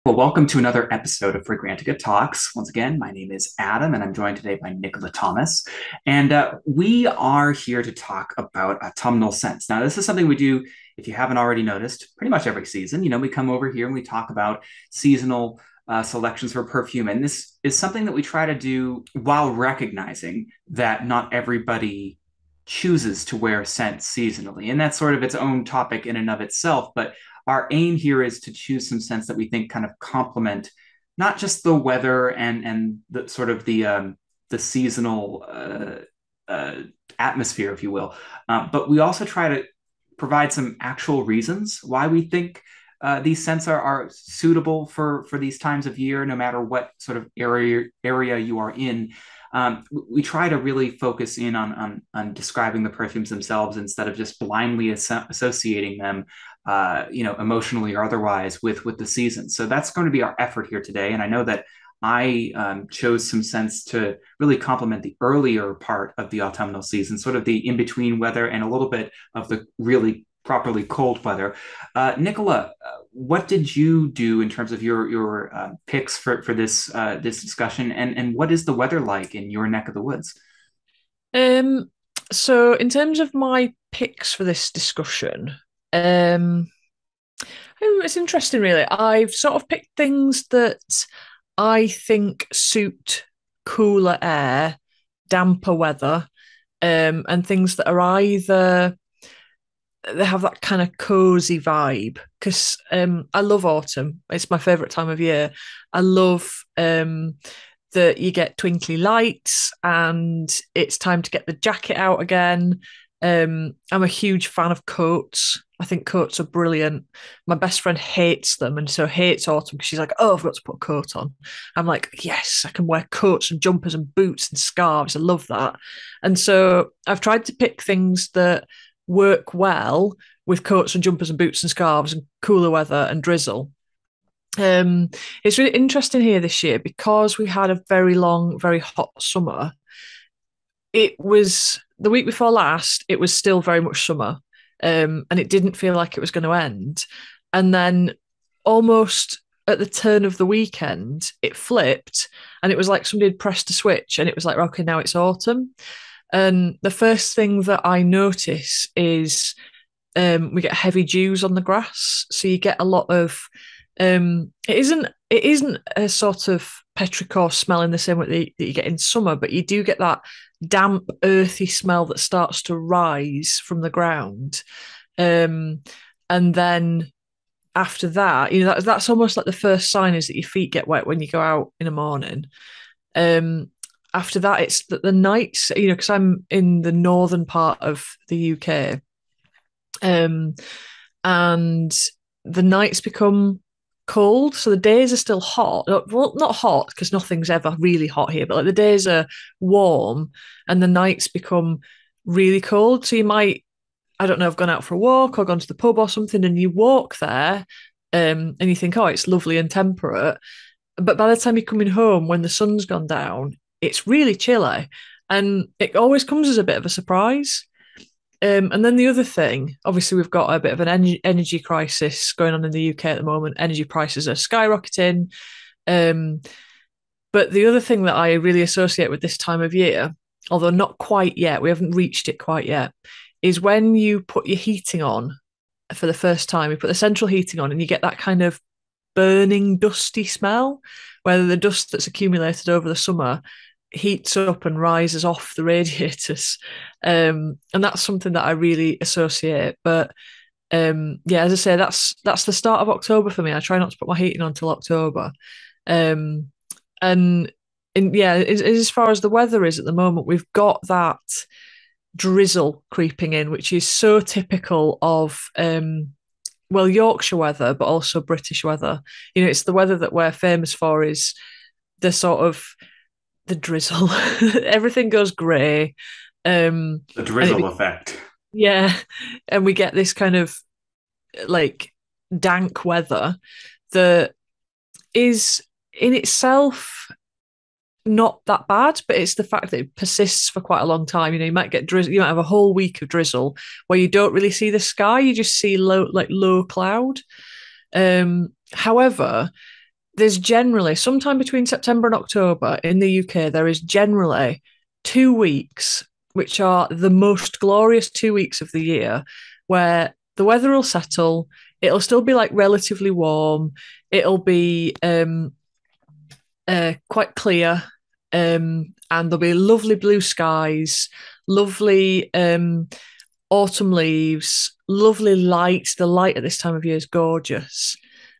Well, welcome to another episode of Fragrantica Talks. Once again, my name is Adam, and I'm joined today by Nicola Thomas. And we are here to talk about autumnal scents. Now, this is something we do, if you haven't already noticed, pretty much every season. We come over here and we talk about seasonal selections for perfume. And this is something that we try to do while recognizing that not everybody chooses to wear scents seasonally. And that's sort of its own topic in and of itself. But our aim here is to choose some scents that we think kind of complement not just the weather and the sort of the seasonal atmosphere, if you will, but we also try to provide some actual reasons why we think these scents are suitable for these times of year, no matter what sort of area you are in. We try to really focus in on describing the perfumes themselves instead of just blindly associating them, emotionally or otherwise with the season. So that's going to be our effort here today. And I know that I chose some scents to really complement the earlier part of the autumnal season, sort of the in between weather and a little bit of the really properly cold weather. Nicola, what did you do in terms of your picks for this discussion, and what is the weather like in your neck of the woods? Um, so in terms of my picks for this discussion, um, it's interesting really. I've sort of picked things that I think suit cooler air, damper weather, and things that are either they have that kind of cozy vibe because I love autumn. It's my favorite time of year. I love that you get twinkly lights and it's time to get the jacket out again. I'm a huge fan of coats. I think coats are brilliant. My best friend hates them and so hates autumn because she's like, oh, I've got to put a coat on. I'm like, yes, I can wear coats and jumpers and boots and scarves. I love that. And so I've tried to pick things that work well with coats and jumpers and boots and scarves and cooler weather and drizzle. It's really interesting here this year because we had a very long, very hot summer. It was the week before last, it was still very much summer, and it didn't feel like it was going to end. And then almost at the turn of the weekend, it flipped, and it was like somebody had pressed a switch, and it was like, okay, now it's autumn. And the first thing that I notice is we get heavy dews on the grass, so you get a lot of it isn't a sort of petrichor smell in the same way that you get in summer, but you do get that damp, earthy smell that starts to rise from the ground. Um, and then after that, that's almost like the first sign is that your feet get wet when you go out in the morning. Um, After that, it's that the nights, because I'm in the northern part of the UK, um, and the nights become cold. So the days are still hot. Well, not hot because nothing's ever really hot here, but like the days are warm and the nights become really cold. So you might, I don't know, have gone out for a walk or gone to the pub or something, and you walk there, and you think, oh, it's lovely and temperate. But by the time you're coming home, when the sun's gone down, it's really chilly. And it always comes as a bit of a surprise. And then the other thing, obviously, we've got a bit of an energy crisis going on in the UK at the moment. Energy prices are skyrocketing. Um, but the other thing that I really associate with this time of year, although not quite yet, we haven't reached it quite yet, is when you put your heating on for the first time, you put the central heating on and you get that kind of burning, dusty smell, where the dust that's accumulated over the summer heats up and rises off the radiators. And that's something that I really associate. But yeah, as I say, that's the start of October for me. I try not to put my heating on until October. Um, and yeah, as far as the weather is at the moment, we've got that drizzle creeping in, which is so typical of well, Yorkshire weather, but also British weather. It's the weather that we're famous for is the sort of the drizzle. Everything goes grey. The And drizzle effect. yeah, and we get this kind of like dank weather that is in itself not that bad, but it's the fact that it persists for quite a long time. You might get drizzle, you might have a whole week of drizzle where you don't really see the sky, you just see low cloud. However, there's generally sometime between September and October in the UK, there is generally 2 weeks, which are the most glorious 2 weeks of the year, where the weather will settle. It'll still be like relatively warm. It'll be quite clear. And there'll be lovely blue skies, lovely autumn leaves, lovely light. The light at this time of year is gorgeous.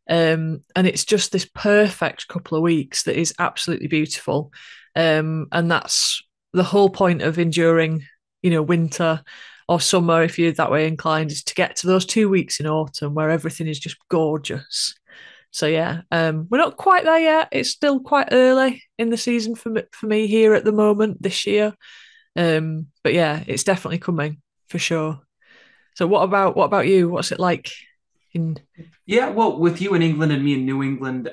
And it's just this perfect couple of weeks that is absolutely beautiful. And that's the whole point of enduring, winter or summer, if you're that way inclined, is to get to those 2 weeks in autumn where everything is just gorgeous. So yeah, we're not quite there yet. It's still quite early in the season for me here at the moment this year. But yeah, it's definitely coming for sure. So what about you? What's it like in? Yeah, well, with you in England and me in New England,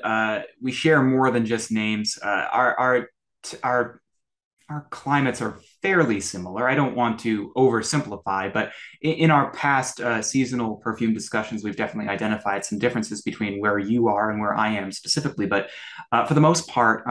we share more than just names. Our our climates are fairly similar. I don't want to oversimplify, but in our past seasonal perfume discussions, we've definitely identified some differences between where you are and where I am specifically. But for the most part,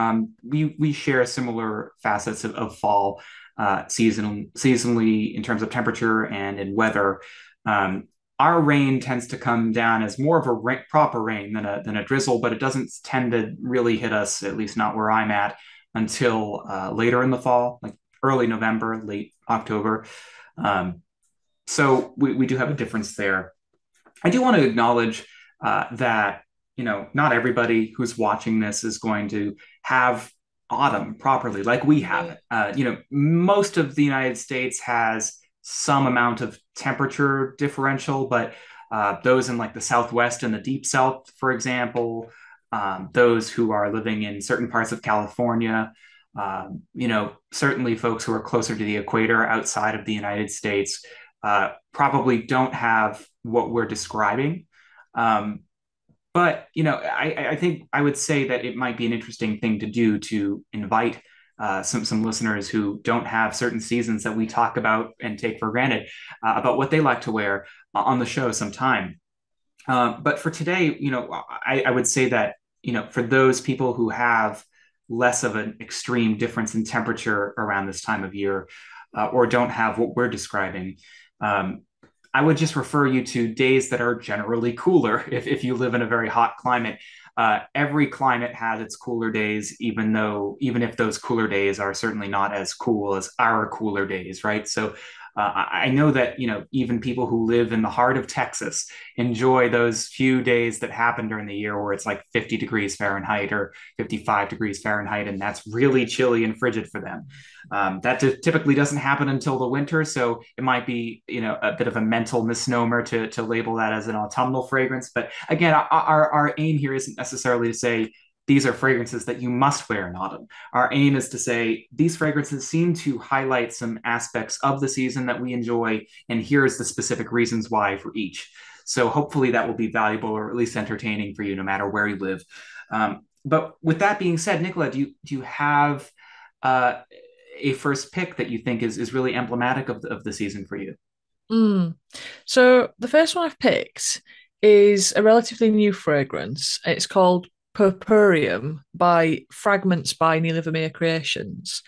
we share similar facets of fall seasonally in terms of temperature and in weather. Um, our rain tends to come down as more of a proper rain than a drizzle, but it doesn't tend to really hit us, at least not where I'm at, until later in the fall, like early November, late October. Um, so we do have a difference there. I do want to acknowledge that, not everybody who's watching this is going to have autumn properly like we have it. Most of the United States has some amount of temperature differential, but those in like the Southwest and the Deep South, for example, those who are living in certain parts of California, certainly folks who are closer to the equator outside of the United States probably don't have what we're describing. But I think I would say that it might be an interesting thing to do to invite some listeners who don't have certain seasons that we talk about and take for granted about what they like to wear on the show sometime. But for today, I would say that, for those people who have less of an extreme difference in temperature around this time of year, or don't have what we're describing, I would just refer you to days that are generally cooler if you live in a very hot climate. Every climate has its cooler days, even if those cooler days are certainly not as cool as our cooler days, right? So I know that even people who live in the heart of Texas enjoy those few days that happen during the year where it's like 50 degrees Fahrenheit or 55 degrees Fahrenheit, and that's really chilly and frigid for them. That typically doesn't happen until the winter, so it might be a bit of a mental misnomer to label that as an autumnal fragrance. But again, our aim here isn't necessarily to say these are fragrances that you must wear in autumn. Our aim is to say these fragrances seem to highlight some aspects of the season that we enjoy, and here's the specific reasons why for each. So hopefully that will be valuable or at least entertaining for you, no matter where you live. But with that being said, Nicola, do you have a first pick that you think is really emblematic of the season for you? Mm. So the first one I've picked is a relatively new fragrance. It's called Purpureum by Fragments by Neil Vermeer Creations.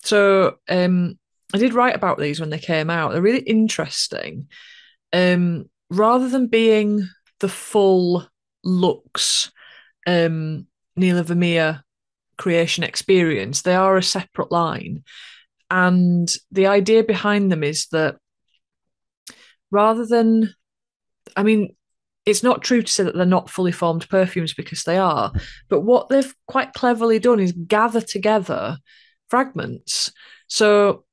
So I did write about these when they came out. They're really interesting. Rather than being the full Luxe Neil Vermeer creation experience, they are a separate line. And the idea behind them is that rather than, I mean, it's not true to say that they're not fully formed perfumes because they are, but what they've quite cleverly done is gather together fragments. So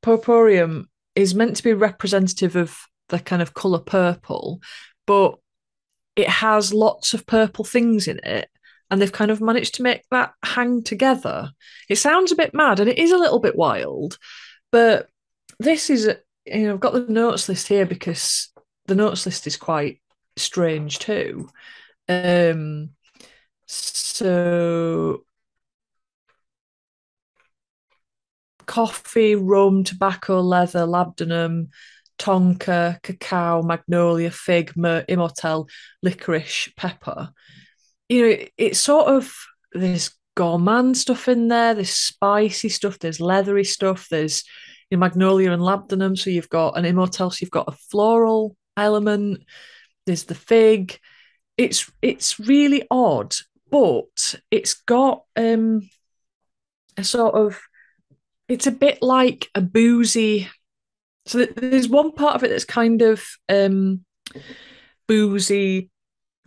Purpureum is meant to be representative of the kind of colour purple, but it has lots of purple things in it. And they've kind of managed to make that hang together. It sounds a bit mad and it is a little bit wild, but this is, I've got the notes list here because the notes list is quite strange too. So coffee, rum, tobacco, leather, labdanum, tonka, cacao, magnolia, fig, myrrh, immortelle, licorice, pepper. it's sort of, there's gourmand stuff in there, there's spicy stuff, there's leathery stuff, there's magnolia and labdanum. So you've got an Immortelle, so you've got a floral element. There's the fig. It's really odd, but it's got a sort of, it's a bit like a boozy. So there's one part of it that's kind of boozy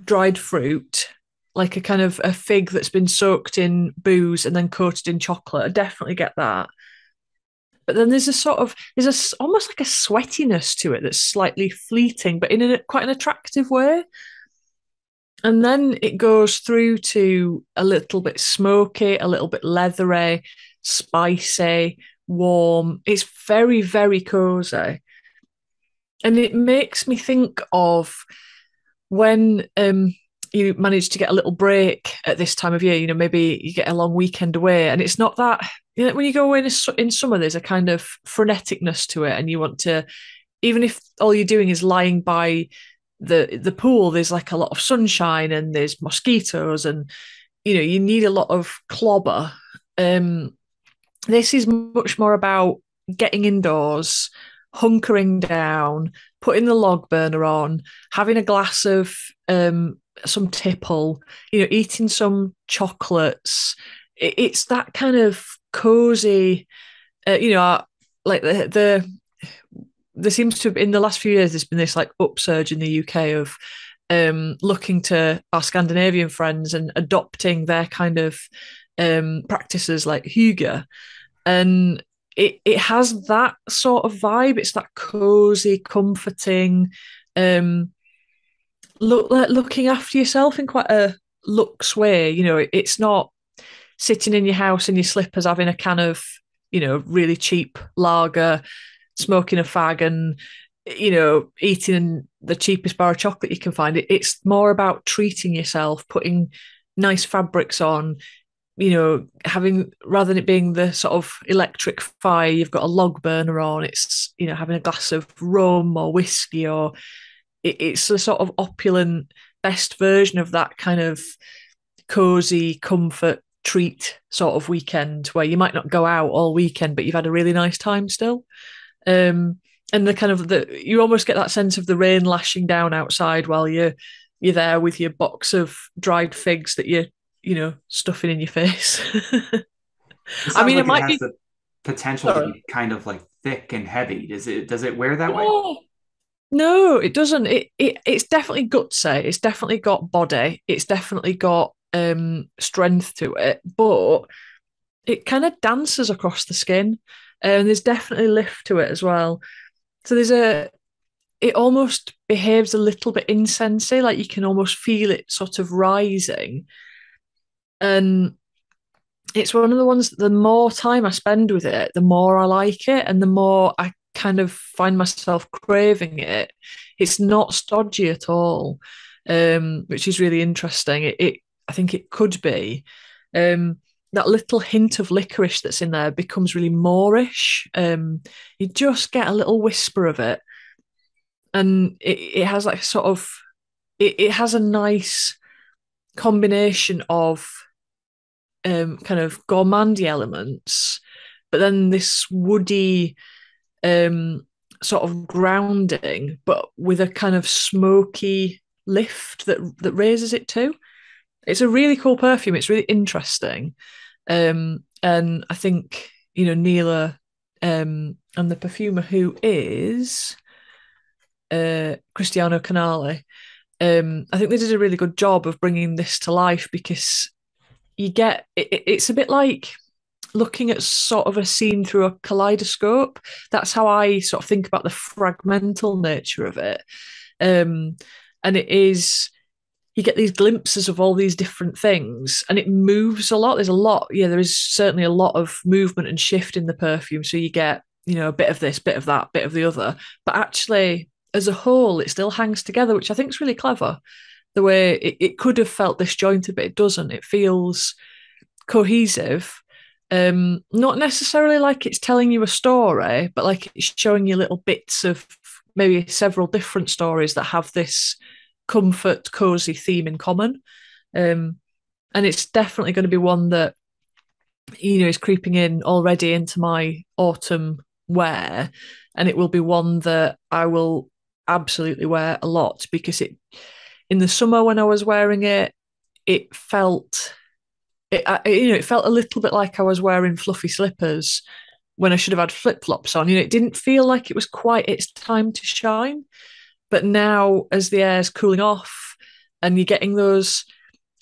dried fruit, like a kind of a fig that's been soaked in booze and then coated in chocolate. I definitely get that. But then there's a sort of, there's a almost like a sweatiness to it that's slightly fleeting, but in quite an attractive way. And then it goes through to a little bit smoky, a little bit leathery, spicy, warm. It's very, very cozy. And it makes me think of when you manage to get a little break at this time of year, maybe you get a long weekend away, and it's not that, when you go away in summer, there's a kind of freneticness to it, and you want to, even if all you're doing is lying by the pool, there's like a lot of sunshine and there's mosquitoes, and you need a lot of clobber. This is much more about getting indoors, hunkering down, putting the log burner on, having a glass of some tipple, eating some chocolates. It's that kind of cozy, like there seems to have, in the last few years, there's been this like upsurge in the UK of looking to our Scandinavian friends and adopting their kind of practices like hygge. And it has that sort of vibe. It's that cozy, comforting, looking after yourself in quite a luxe way. It's not sitting in your house in your slippers having a can of, really cheap lager, smoking a fag, and eating the cheapest bar of chocolate you can find. It's more about treating yourself, putting nice fabrics on, having, rather than it being the sort of electric fire, you've got a log burner on. It's having a glass of rum or whiskey, or it's a sort of opulent best version of that kind of cozy comfort treat sort of weekend where you might not go out all weekend, but you've had a really nice time still. And the kind of you almost get that sense of the rain lashing down outside while you're there with your box of dried figs that you're stuffing in your face. It I sounds mean, like it it might has be. the potential to Sorry. be kind of like thick and heavy. Does it wear that way? Oh, no, it doesn't. It's definitely gutsy. It's definitely got body. It's definitely got strength to it, but it kind of dances across the skin, and there's definitely lift to it as well. So it almost behaves a little bit incensey, like you can almost feel it sort of rising. And it's one of the ones that the more time I spend with it, the more I like it, and the more I kind of find myself craving it. It's not stodgy at all, which is really interesting. I think it could be. That little hint of licorice that's in there becomes really moreish. You just get a little whisper of it, and it has like sort of, it has a nice combination of kind of gourmandy elements, but then this woody sort of grounding, but with a kind of smoky lift that raises it too. It's a really cool perfume. It's really interesting. And I think, Neela and the perfumer, who is Cristiano Canale, I think they did a really good job of bringing this to life, because it's a bit like looking at sort of a scene through a kaleidoscope. That's how I sort of think about the fragmental nature of it. And it is, you get these glimpses of all these different things, and it moves a lot. There's a lot, there is certainly a lot of movement and shift in the perfume. So you get, a bit of this, bit of that, bit of the other. But actually, as a whole, it still hangs together, which I think is really clever. The way it could have felt disjointed, but it doesn't. It feels cohesive. Not necessarily like it's telling you a story, but like it's showing you little bits of maybe several different stories that have this comfort, cozy theme in common. And it's definitely going to be one that, you know, is creeping in already into my autumn wear. And it will be one that I will absolutely wear a lot, because it, in the summer when I was wearing it, it felt it felt a little bit like I was wearing fluffy slippers when I should have had flip flops on. You know, it didn't feel like it was quite its time to shine. But now, as the air's cooling off and you're getting those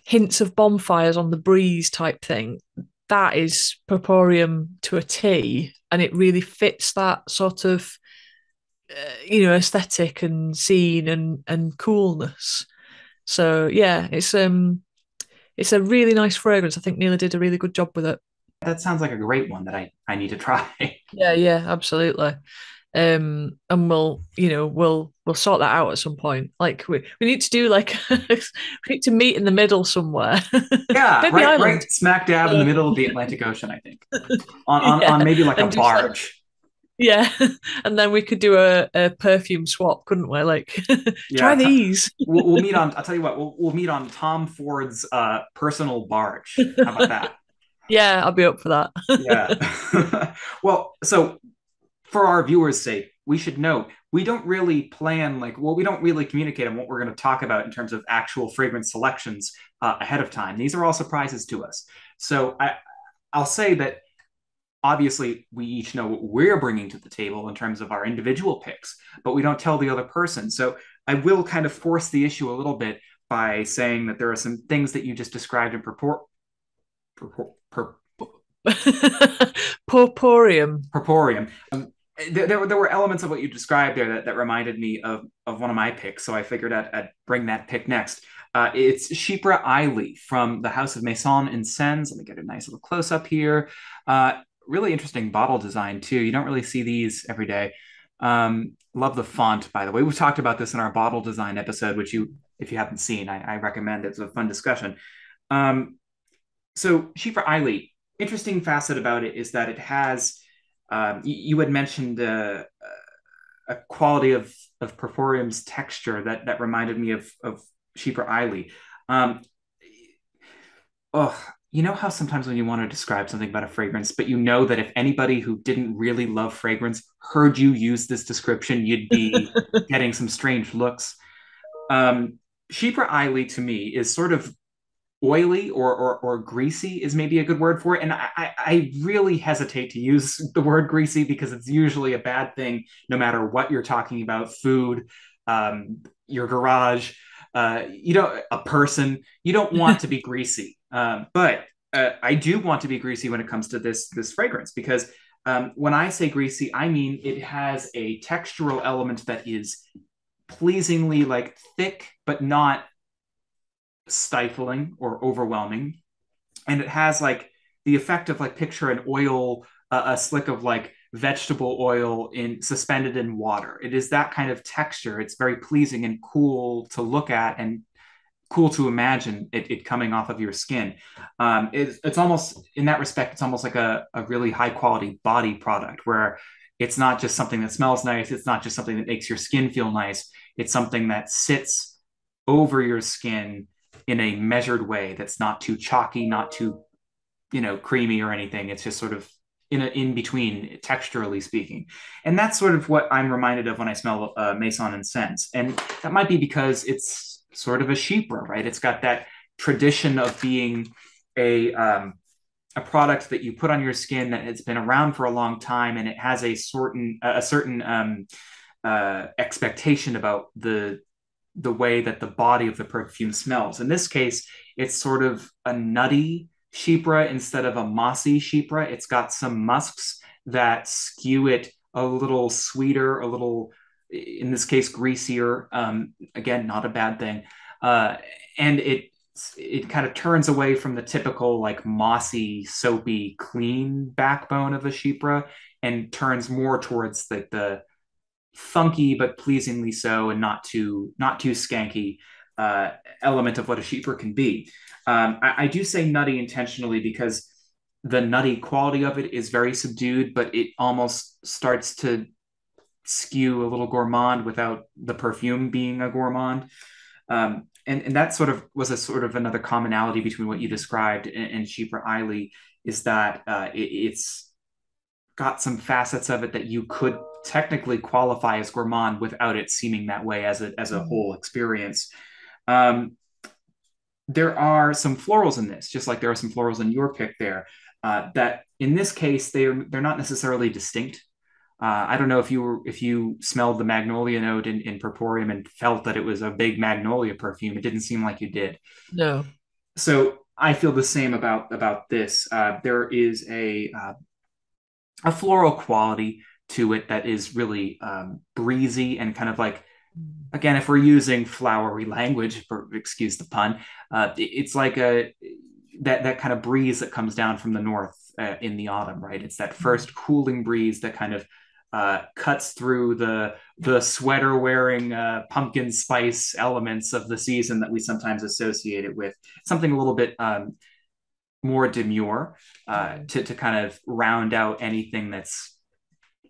hints of bonfires on the breeze type thing, that is Purpureum to a T, and it really fits that sort of aesthetic and scene and coolness. So yeah, it's a really nice fragrance. I think Neela did a really good job with it. That sounds like a great one that I need to try. Yeah, yeah, absolutely. And we'll sort that out at some point. Like we need to do like we need to meet in the middle somewhere. Yeah, Maybe Ireland. right smack dab in the middle of the Atlantic Ocean, I think. On Yeah, maybe like a and do some, barge. yeah, and then we could do a perfume swap, couldn't we? Like, try Yeah, these. we'll meet on. I'll tell you what. We'll meet on Tom Ford's personal barge. How about that? Yeah, I'll be up for that. Yeah. Well, so for our viewers' sake, we should know we don't really plan we don't really communicate on what we're going to talk about in terms of actual fragrance selections ahead of time. These are all surprises to us. So I'll say that obviously we each know what we're bringing to the table in terms of our individual picks, but we don't tell the other person. So I will kind of force the issue a little bit by saying that there are some things that you just described in Purpureum. purporium. There were elements of what you described there that reminded me of one of my picks, so I figured I'd bring that pick next. It's Chypre Isli from the House of Maison Incens. Let me get a nice little close up here. Really interesting bottle design too. You don't really see these every day. Love the font, by the way. We've talked about this in our bottle design episode, which if you haven't seen, I recommend. It's a fun discussion. So Chypre Isli, interesting facet about it is that it has you had mentioned a quality of Purpureum's texture that reminded me of Chypre Isli. Um, oh, you know how sometimes when you want to describe something about a fragrance, but you know that if anybody who didn't really love fragrance heard you use this description, you'd be getting some strange looks. Chypre Isli to me is sort of oily or greasy is maybe a good word for it. And I really hesitate to use the word greasy because it's usually a bad thing, no matter what you're talking about, food, your garage, a person. You don't want to be greasy. But I do want to be greasy when it comes to this fragrance because when I say greasy, I mean it has a textural element that is pleasingly like thick, but not stifling or overwhelming. And it has like the effect of like picture an oil, a slick of like vegetable oil in suspended in water. It is that kind of texture. It's very pleasing and cool to look at and cool to imagine it coming off of your skin. It's almost in that respect, it's almost like a really high quality body product where it's not just something that smells nice. It's not just something that makes your skin feel nice. It's something that sits over your skin in a measured way that's not too chalky, not too, creamy or anything. It's just sort of in between, texturally speaking. And that's sort of what I'm reminded of when I smell Maison and Scents. And that might be because it's sort of a Chypre, right? It's got that tradition of being a product that you put on your skin that has been around for a long time, and it has a certain expectation about the way that the body of the perfume smells. In this case, it's sort of a nutty Chypre instead of a mossy Chypre. It's got some musks that skew it a little sweeter, a little, in this case, greasier. Again, not a bad thing. And it kind of turns away from the typical like mossy, soapy, clean backbone of a Chypre and turns more towards like the funky but pleasingly so and not too skanky element of what a Chypre can be. I do say nutty intentionally because the nutty quality of it is very subdued, but it almost starts to skew a little gourmand without the perfume being a gourmand. And that sort of was a sort of another commonality between what you described and Chypre Isli, is that it's got some facets of it that you could technically qualify as gourmand without it seeming that way as a Mm. whole experience. Um, there are some florals in this, just like there are some florals in your pick there. That in this case they're not necessarily distinct. I don't know if you smelled the magnolia note in Purpureum and felt that it was a big magnolia perfume. It didn't seem like you did. No. So I feel the same about this. There is a floral quality to it that is really breezy and kind of like, again, if we're using flowery language, for excuse the pun, it's like a that kind of breeze that comes down from the north in the autumn, right? It's that first cooling breeze that kind of cuts through the sweater wearing pumpkin spice elements of the season that we sometimes associate it with something a little bit more demure to kind of round out anything that's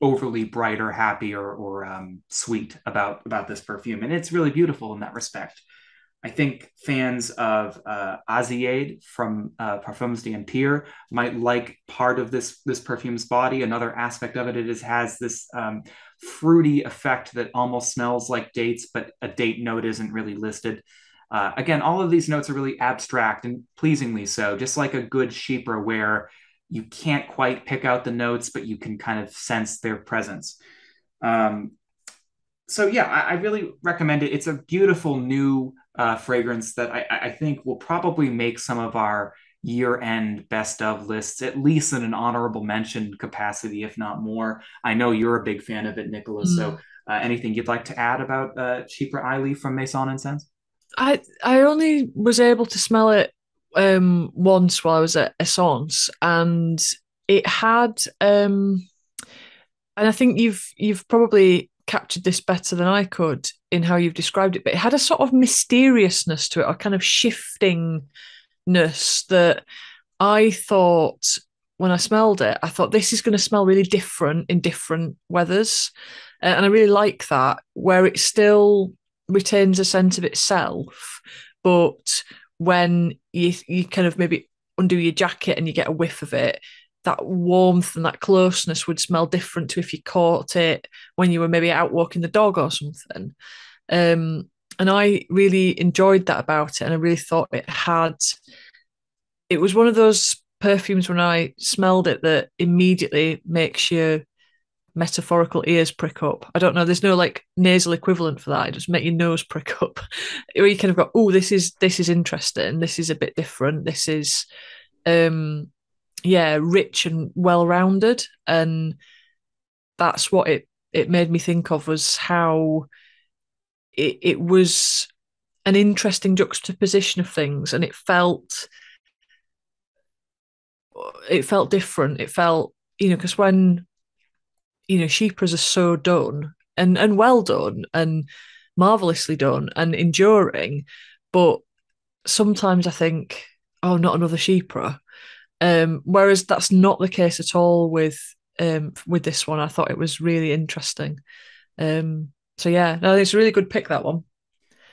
overly bright or happy or sweet about this perfume, and it's really beautiful in that respect. I think fans of Aziade from Parfums d'Empire might like part of this perfume's body. Another aspect of it, has this fruity effect that almost smells like dates, but a date note isn't really listed. Again, all of these notes are really abstract and pleasingly so, just like a good Chypre where you can't quite pick out the notes, but you can kind of sense their presence. Um, so yeah, I really recommend it. It's a beautiful new fragrance that I think will probably make some of our year-end best of lists, at least in an honorable mention capacity, if not more. I know you're a big fan of it, Nicola. So Mm. anything you'd like to add about Chypre Isli from Maison Incens? I only was able to smell it once while I was at Essence, and it had and I think you've probably captured this better than I could in how you've described it, but it had a sort of mysteriousness to it, a kind of shiftingness that I thought when I smelled it, I thought this is going to smell really different in different weathers. And I really like that, where it still retains a sense of itself, but when you kind of maybe undo your jacket and you get a whiff of it, that warmth and that closeness would smell different to if you caught it when you were maybe out walking the dog or something. And I really enjoyed that about it. And I really thought it was one of those perfumes when I smelled it that immediately makes your metaphorical ears prick up. I don't know. There's no like nasal equivalent for that. It just make your nose prick up. Where you kind of go, oh, this is interesting. This is a bit different. This is yeah, rich and well rounded. And that's what it made me think of, was how it was an interesting juxtaposition of things, and it felt different. It felt, because when Chypres are so done and well done and marvelously done and enduring, but sometimes I think, oh, not another Chypre. Whereas that's not the case at all with this one. I thought it was really interesting. So yeah, no, it's a really good pick, that one.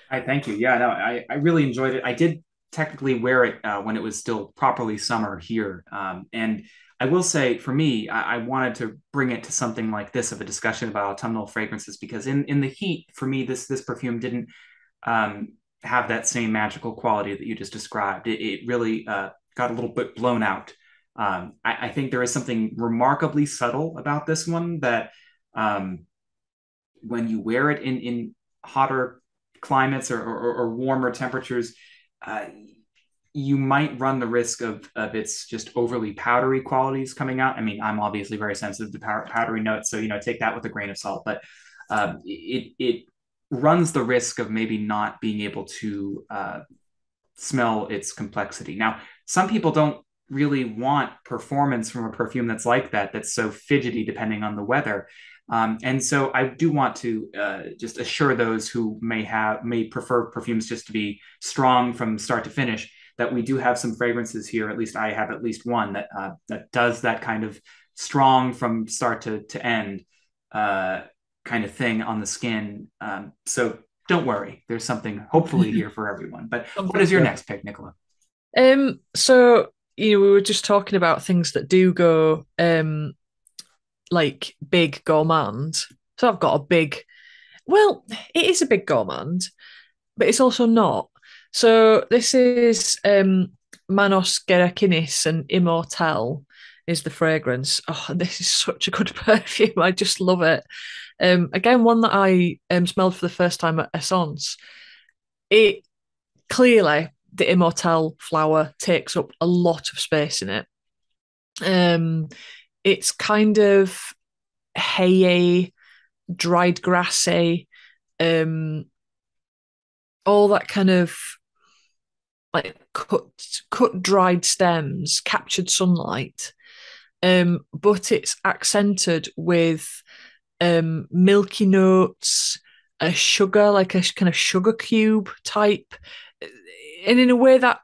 I thank you. Yeah, no, I really enjoyed it. I did technically wear it when it was still properly summer here. And I will say, for me, I wanted to bring it to something like this of a discussion about autumnal fragrances because in the heat, for me, this perfume didn't um, have that same magical quality that you just described. It really got a little bit blown out. I think there is something remarkably subtle about this one that um, when you wear it in hotter climates or warmer temperatures, uh, you might run the risk of its just overly powdery qualities coming out. I mean, I'm obviously very sensitive to powdery notes, so take that with a grain of salt. But it runs the risk of maybe not being able to smell its complexity. Now, some people don't really want performance from a perfume that's like that, that's so fidgety depending on the weather. And so I do want to just assure those who may prefer perfumes just to be strong from start to finish that we do have some fragrances here. At least I have at least one that does that kind of strong from start to end kind of thing on the skin. So don't worry, there's something hopefully here for everyone. But what Something is your good. next pick, Nicola? So we were just talking about things that do go like big gourmand. So I've got a big, well, it is a big gourmand, but it's also not. So this is Manos, Gerakinis and Immortelle is the fragrance. Oh, this is such a good perfume. I just love it. Again, one that I smelled for the first time at Essence. It clearly the Immortelle flower takes up a lot of space in it. Um, it's kind of hay, dried grassy, um, all that kind of like cut dried stems, captured sunlight. But it's accented with milky notes, a sugar, like a kind of sugar cube type, and in a way that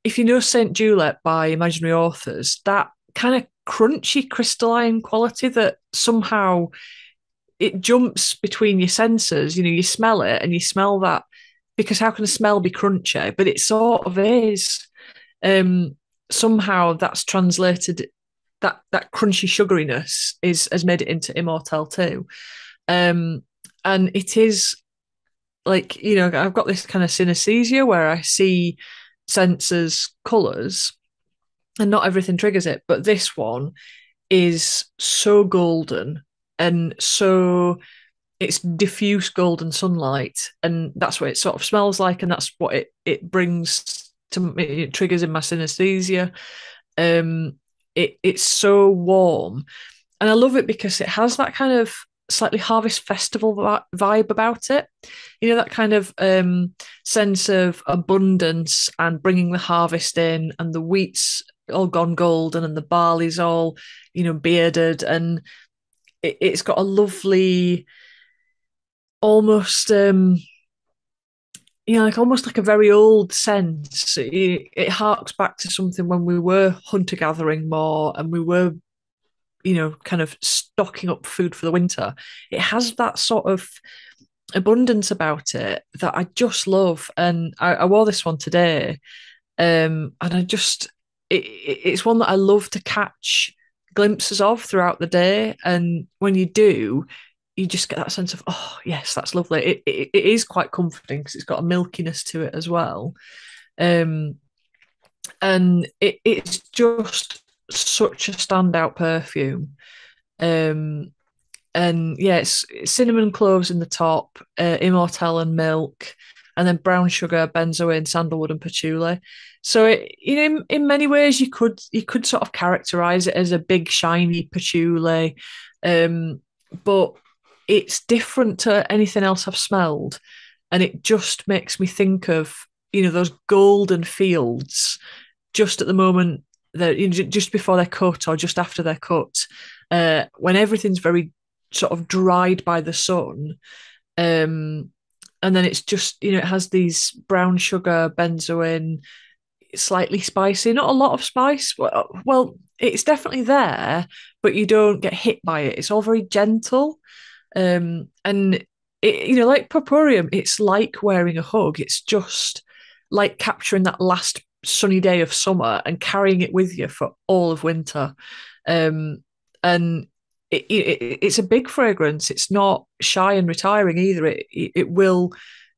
if you know Saint Julep by Imaginary Authors, that kind of crunchy crystalline quality that somehow it jumps between your senses. You smell it and you smell that because how can a smell be crunchy? But it sort of is. Um, Somehow that's translated that crunchy sugariness has made it into Immortelle too. Um, and it is like, I've got this kind of synesthesia where I see scents as colours and not everything triggers it. But this one is so golden and so it's diffuse golden sunlight. And that's what it sort of smells like. And that's what it brings to me. It triggers in my synesthesia. It's so warm. And I love it because it has that kind of slightly harvest festival vibe about it. That kind of sense of abundance and bringing the harvest in, and the wheat's all gone golden, and the barley's all, bearded, and it's got a lovely, almost like almost like a very old sense. It harks back to something when we were hunter gathering more, and we were kind of stocking up food for the winter. It has that sort of abundance about it that I just love. And I wore this one today. And it's one that I love to catch glimpses of throughout the day. And when you do, you just get that sense of, oh, yes, that's lovely. It is quite comforting because it's got a milkiness to it as well. Um, and it's just such a standout perfume. Um, and yeah, it's cinnamon cloves in the top, immortelle and milk, and then brown sugar, benzoin, sandalwood, and patchouli. So in many ways, you could sort of characterize it as a big shiny patchouli, but it's different to anything else I've smelled, and it just makes me think of those golden fields just at the moment that just before they're cut or just after they're cut, when everything's very sort of dried by the sun. And then it's just, it has these brown sugar, benzoin, slightly spicy, not a lot of spice. Well, it's definitely there, but you don't get hit by it. It's all very gentle. And like Purpureum, it's like wearing a hug. It's just like capturing that last sunny day of summer and carrying it with you for all of winter. And it's a big fragrance. It's not shy and retiring either. It will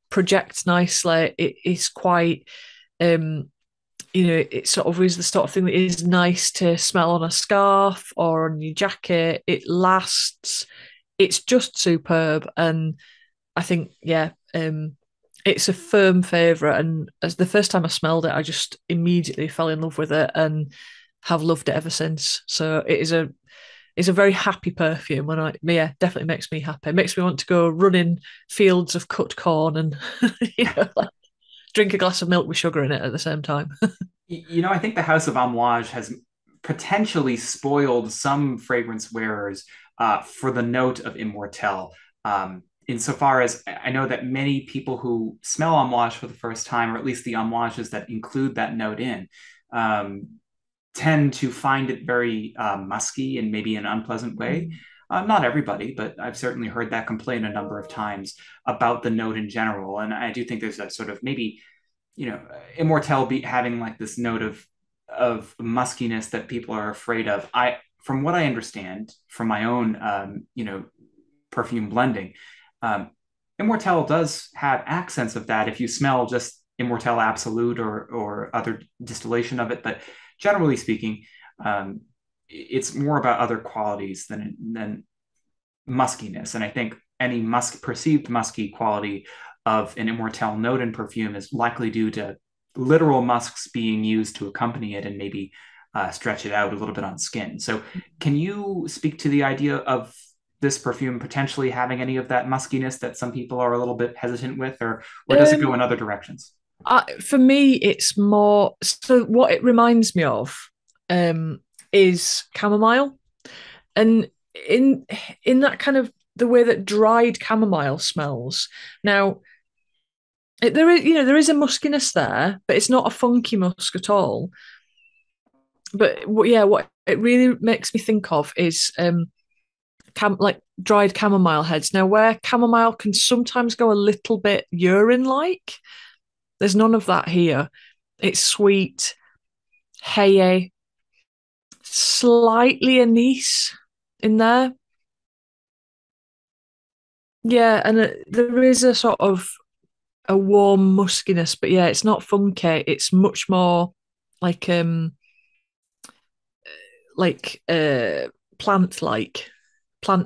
project nicely. It is quite, it sort of is the sort of thing that is nice to smell on a scarf or on your jacket. It lasts. It's just superb, and I think it's a firm favourite. And as the first time I smelled it, I just immediately fell in love with it and have loved it ever since. So it's a very happy perfume. Definitely makes me happy. It makes me want to go run in fields of cut corn and like drink a glass of milk with sugar in it at the same time. I think the House of Amouage has potentially spoiled some fragrance wearers for the note of Immortelle. Insofar as I know that many people who smell Amouage for the first time, or at least the Amouages that include that note in, tend to find it very musky in maybe an unpleasant way. Not everybody, but I've certainly heard that complaint a number of times about the note in general. And I do think there's a sort of maybe, Immortelle having like this note of muskiness that people are afraid of. From what I understand from my own, perfume blending, um, Immortelle does have accents of that if you smell just Immortelle Absolute or other distillation of it. But generally speaking, um, it's more about other qualities than muskiness. And I think any perceived musky quality of an Immortelle note in perfume is likely due to literal musks being used to accompany it and maybe stretch it out a little bit on skin. So, can you speak to the idea of this perfume potentially having any of that muskiness that some people are a little bit hesitant with, or does it go Um, in other directions? for me, it's more so. What it reminds me of um, is chamomile, and in in that kind of the way that dried chamomile smells. Now, there is a muskiness there, but it's not a funky musk at all. But yeah, what it really makes me think of is like dried chamomile heads. Now, where chamomile can sometimes go a little bit urine like, there's none of that here. It's sweet, hey, slightly anise in there. Yeah, and there is a sort of a warm muskiness, but yeah, it's not funky. It's much more like like plant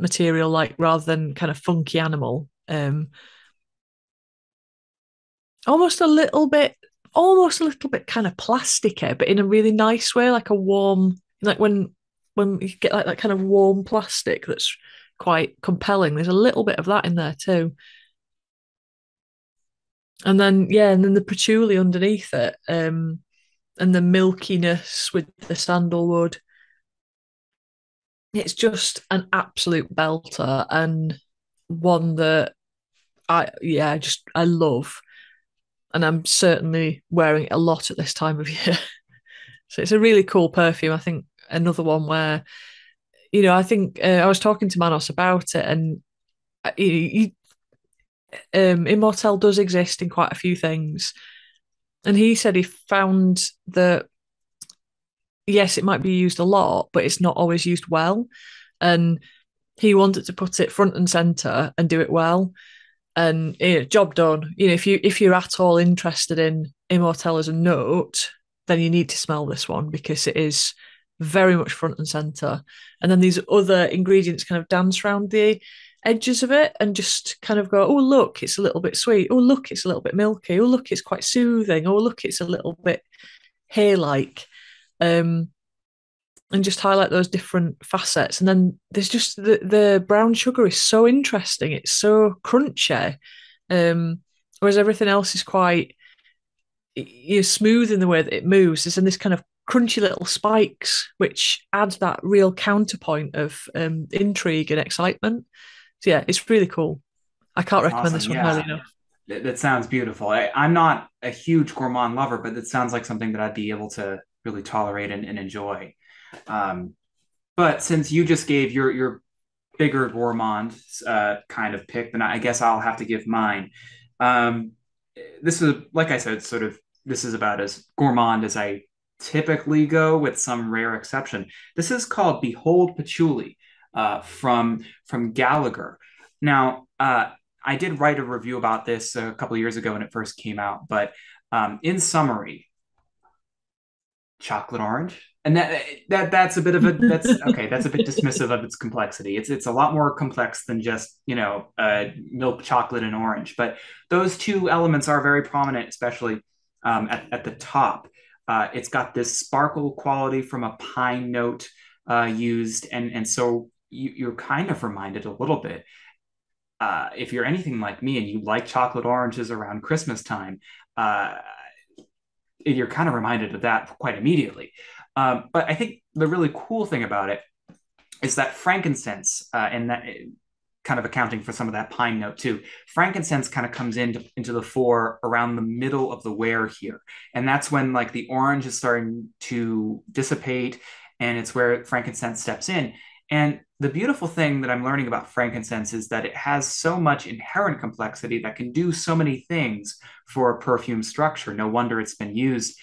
material like rather than kind of funky animal. Almost a little bit kind of plasticky, but in a really nice way, like a warm, like when you get like that kind of warm plastic that's quite compelling. There's a little bit of that in there too. And then yeah, and then the patchouli underneath it, and the milkiness with the sandalwood. It's just an absolute belter and one that I love. And I'm certainly wearing it a lot at this time of year. So it's a really cool perfume. I think another one where, I think I was talking to Manos about it, and Immortelle does exist in quite a few things. And he said he found that, yes, it might be used a lot, but it's not always used well. And he wanted to put it front and center and do it well. And job done. If you're at all interested in Immortelle as a note, then you need to smell this one because it is very much front and center. And then these other ingredients kind of dance around the edges of it and just kind of go, oh look, it's a little bit sweet. Oh look, it's a little bit milky. Oh look, it's quite soothing. Oh look, it's a little bit hair-like. Um, and just highlight those different facets. And then there's just the brown sugar is so interesting. It's so crunchy. Whereas everything else is quite smooth in the way that it moves. There's this kind of crunchy little spikes, which adds that real counterpoint of intrigue and excitement. So yeah, it's really cool. I can't That's recommend awesome. this one highly Yeah, enough. that sounds beautiful. I'm not a huge gourmand lover, but it sounds like something that I'd be able to really tolerate and enjoy. Um, but since you just gave your bigger gourmand kind of pick, then I guess I'll have to give mine. Um, this is, like I said, sort of this is about as gourmand as I typically go, with some rare exception. This is called Behold Patchouli from Gallagher. Now, I did write a review about this a couple of years ago when it first came out, but in summary, chocolate orange. And that's a bit of a that's okay. That's a bit dismissive of its complexity. It's a lot more complex than just milk, chocolate, and orange. But those two elements are very prominent, especially at the top. It's got this sparkle quality from a pine note used, and so you're kind of reminded a little bit. If you're anything like me and you like chocolate oranges around Christmas time, you're kind of reminded of that quite immediately. But I think the really cool thing about it is that frankincense, and that kind of accounting for some of that pine note too. Frankincense kind of comes into the fore around the middle of the wear here, and that's when like the orange is starting to dissipate, and it's where frankincense steps in. And the beautiful thing that I'm learning about frankincense is that it has so much inherent complexity that can do so many things for perfume structure. No wonder it's been used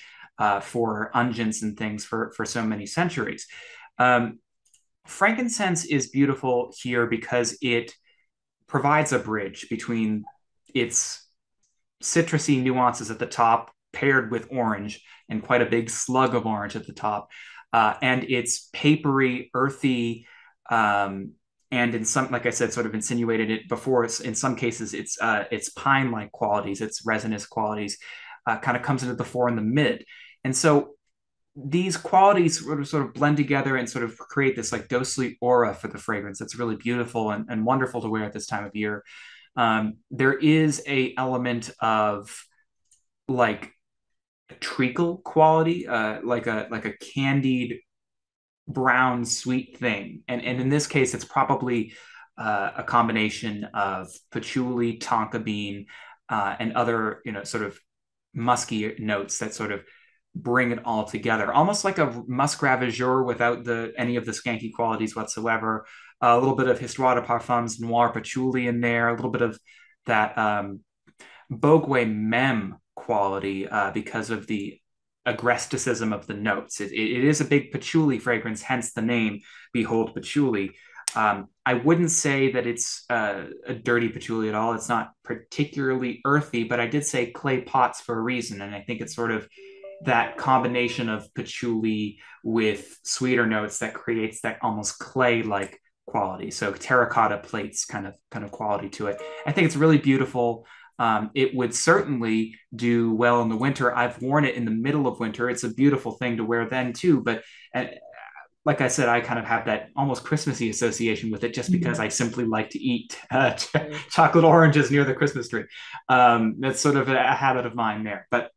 for unguents and things for so many centuries. Um, Frankincense is beautiful here because it provides a bridge between its citrusy nuances at the top, paired with orange and quite a big slug of orange at the top, and its papery, earthy, um, and in some, like I said, sort of insinuated it before. In some cases, its pine-like qualities, its resinous qualities, kind of comes into the fore in the mid, and so these qualities sort of blend together and sort of create this like ghostly aura for the fragrance that's really beautiful and wonderful to wear at this time of year. There is a element of like treacle quality, like a candied brown sweet thing, and in this case, it's probably a combination of patchouli, tonka bean, and other sort of musky notes that sort of bring it all together, almost like a musk ravageur without the any of the skanky qualities whatsoever. A little bit of Histoire de Parfums Noir Patchouli in there, a little bit of that Bogue Mem quality because of the aggressivism of the notes. It is a big patchouli fragrance, hence the name Behold Patchouli. I wouldn't say that it's a dirty patchouli at all. It's not particularly earthy, but I did say clay pots for a reason. And I think it's sort of that combination of patchouli with sweeter notes that creates that almost clay-like quality. So terracotta plates kind of quality to it. I think it's really beautiful. It would certainly do well in the winter. I've worn it in the middle of winter. It's a beautiful thing to wear then too. But like I said, I kind of have that almost Christmassy association with it just because I simply like to eat chocolate oranges near the Christmas tree. That's sort of a habit of mine there. But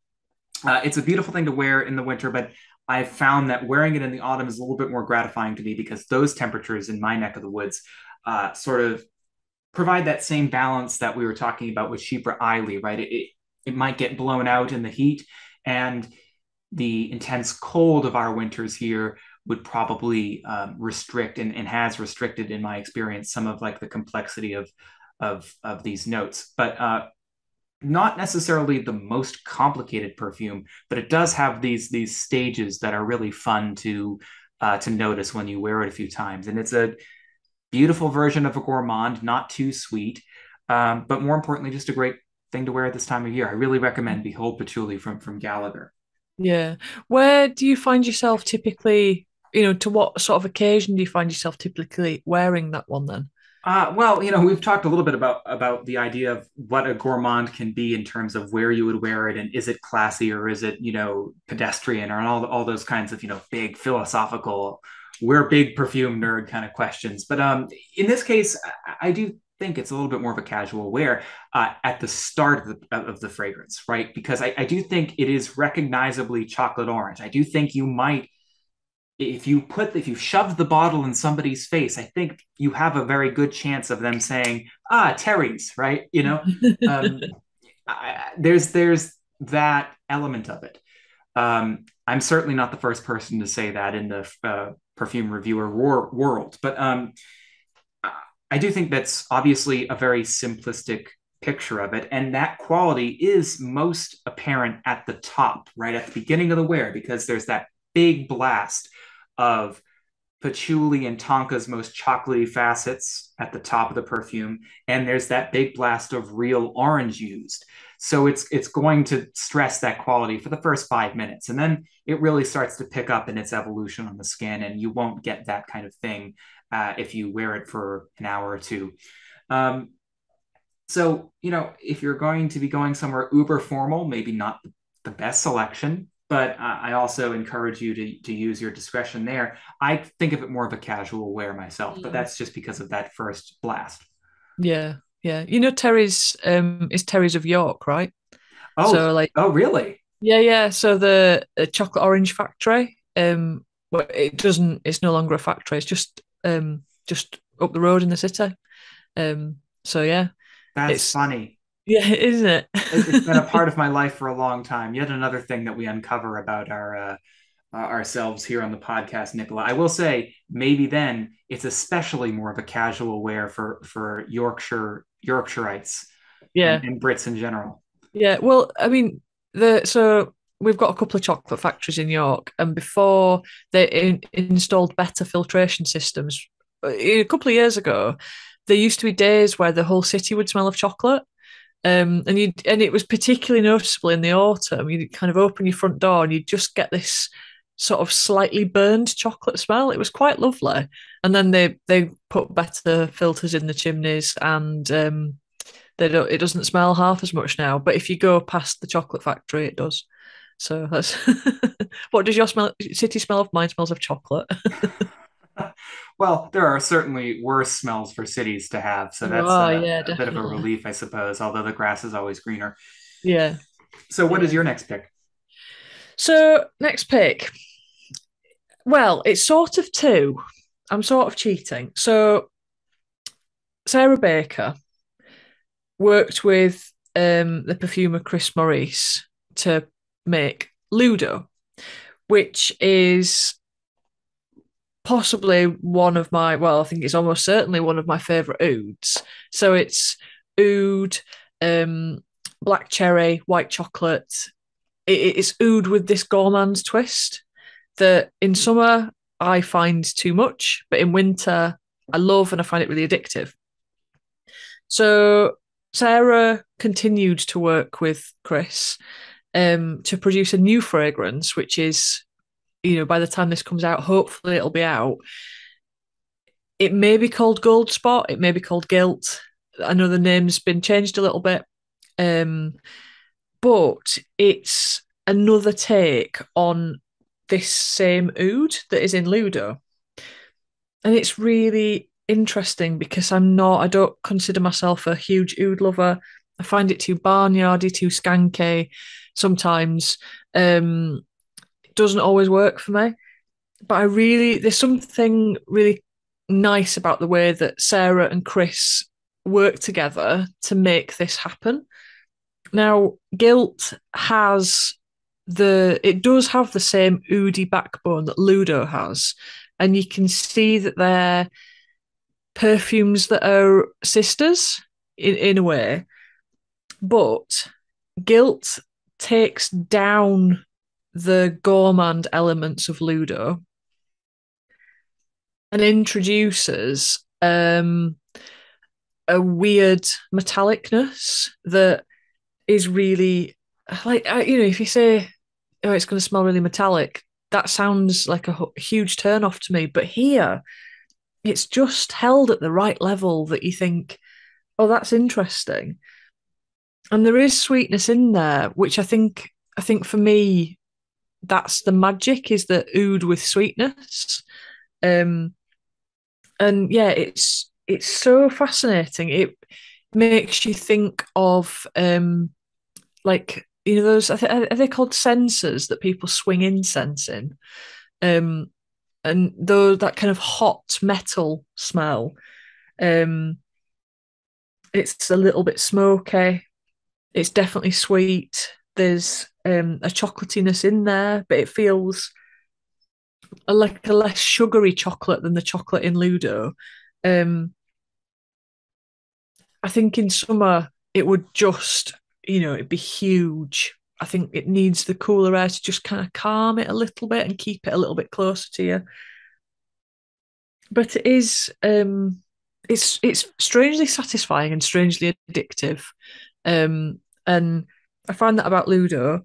it's a beautiful thing to wear in the winter. But I've found that wearing it in the autumn is a little bit more gratifying to me because those temperatures in my neck of the woods sort of provide that same balance that we were talking about with Chypre Isli, right? It might get blown out in the heat, and the intense cold of our winters here would probably restrict and has restricted, in my experience, some of like the complexity of these notes. But not necessarily the most complicated perfume, but it does have these stages that are really fun to notice when you wear it a few times, and it's a beautiful version of a gourmand, not too sweet, but more importantly, just a great thing to wear at this time of year. I really recommend Behold Patchouli from Gallagher. Yeah. Where do you find yourself typically, to what sort of occasion do you find yourself typically wearing that one then? Well, we've talked a little bit about the idea of what a gourmand can be in terms of where you would wear it, and is it classy or is it, pedestrian, or all those kinds of, big philosophical, we're big perfume nerd kind of questions. But in this case, I do think it's a little bit more of a casual wear at the start of the fragrance, right? Because I do think it is recognizably chocolate orange. I do think you might, if you shove the bottle in somebody's face, I think you have a very good chance of them saying, Terry's, right? Um, there's that element of it. I'm certainly not the first person to say that in the perfume reviewer world, but I do think that's obviously a very simplistic picture of it, and that quality is most apparent at the top, right at the beginning of the wear, because there's that big blast of patchouli and tonka's most chocolatey facets at the top of the perfume, and there's that big blast of real orange used. So it's going to stress that quality for the first 5 minutes, and then it really starts to pick up in its evolution on the skin, and you won't get that kind of thing if you wear it for an hour or two. Um, so if you're going to be going somewhere uber formal, maybe not the best selection, but I also encourage you to use your discretion there. I think of it more of a casual wear myself, but that's just because of that first blast. Yeah, yeah. Terry's is Terry's of York, right? Oh, So like, oh, really? yeah, yeah. So the chocolate orange factory, well, it's no longer a factory. It's just up the road in the city. So yeah, That's it's funny. yeah, isn't it? It's been a part of my life for a long time. Yet another thing that we uncover about ourselves here on the podcast, Nicola. I will say maybe then it's especially more of a casual wear for Yorkshirites Yeah. and Brits in general. Yeah. Well, I mean, so we've got a couple of chocolate factories in York, and before they installed better filtration systems, a couple of years ago, there used to be days where the whole city would smell of chocolate. And it was particularly noticeable in the autumn. You'd kind of open your front door and you'd just get this sort of slightly burned chocolate smell. It was quite lovely. And then they put better filters in the chimneys, and it doesn't smell half as much now. But if you go past the chocolate factory, it does. So that's what does your city smell of? Mine smells of chocolate. Well, there are certainly worse smells for cities to have, so that's Oh yeah, a bit of a definitely. relief, I suppose, although the grass is always greener. Yeah, So, what is yeah. your next pick? So next pick. Well, it's sort of two. I'm sort of cheating. So Sarah Baker worked with the perfumer Chris Maurice to make Loudo, which is possibly one of my, well, I think it's almost certainly one of my favourite ouds. So it's oud, black cherry, white chocolate. It's oud with this gourmand twist that in summer I find too much, but in winter I love and I find it really addictive. So Sarah continued to work with Chris to produce a new fragrance, which is, by the time this comes out, hopefully it'll be out. It may be called Gold Spot, it may be called Guilt. I know the name's been changed a little bit, but it's another take on this same oud that is in Loudo. And it's really interesting because I don't consider myself a huge oud lover. I find it too barnyardy, too skanky sometimes. It doesn't always work for me. But there's something really nice about the way that Sarah and Chris work together to make this happen. Now, Guilt it does have the same oudy backbone that Loudo has, and you can see that they're perfumes that are sisters in a way, but Guilt takes down the gourmand elements of Loudo and introduces a weird metallicness that is really like, if you say, oh, it's going to smell really metallic, that sounds like a huge turn off to me. But here, it's just held at the right level that you think, oh, that's interesting. And there is sweetness in there, which I think for me, that's the magic, is the oud with sweetness. Um, and yeah, it's so fascinating. It makes you think of like, those, are they called censers that people swing incense in? Um, and though that kind of hot metal smell, um, it's a little bit smoky. It's definitely sweet. There's a chocolatiness in there, but it feels like a less sugary chocolate than the chocolate in Loudo. Um, I think in summer it would just, it'd be huge. I think it needs the cooler air to just kind of calm it a little bit and keep it a little bit closer to you. But it's strangely satisfying and strangely addictive. And I find that about Loudo.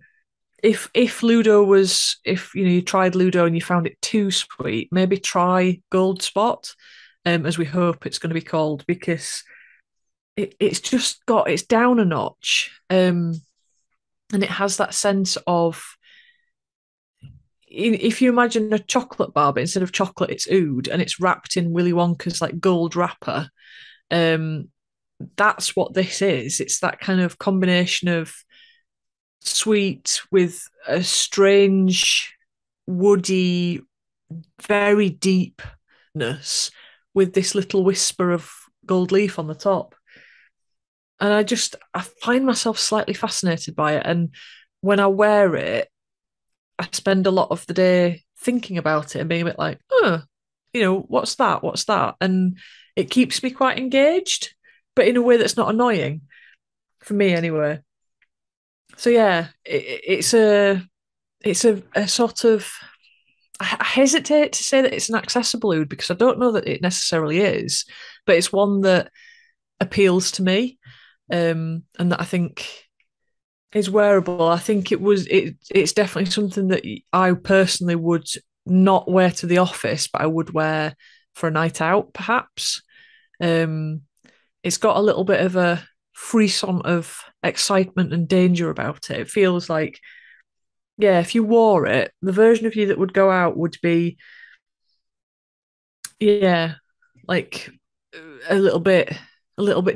If you tried Loudo and you found it too sweet, maybe try Gold Spot, as we hope it's going to be called, because it's down a notch, and it has that sense of, if you imagine a chocolate bar, but instead of chocolate, it's oud, and it's wrapped in Willy Wonka's like gold wrapper. Um, that's what this is. It's that kind of combination of sweet with a strange, woody, very deepness, with this little whisper of gold leaf on the top. And I find myself slightly fascinated by it. And when I wear it, I spend a lot of the day thinking about it and being a bit like, oh, what's that? What's that? And it keeps me quite engaged, but in a way that's not annoying for me anyway. So yeah, it's a sort of I hesitate to say that it's an accessible oud because I don't know that it necessarily is, but it's one that appeals to me, and that I think is wearable. I think it's definitely something that I personally would not wear to the office, but I would wear for a night out, perhaps. Um, it's got a little bit of a frisson of excitement and danger about it. It feels like, yeah, if you wore it, the version of you that would go out would be, yeah, like a little bit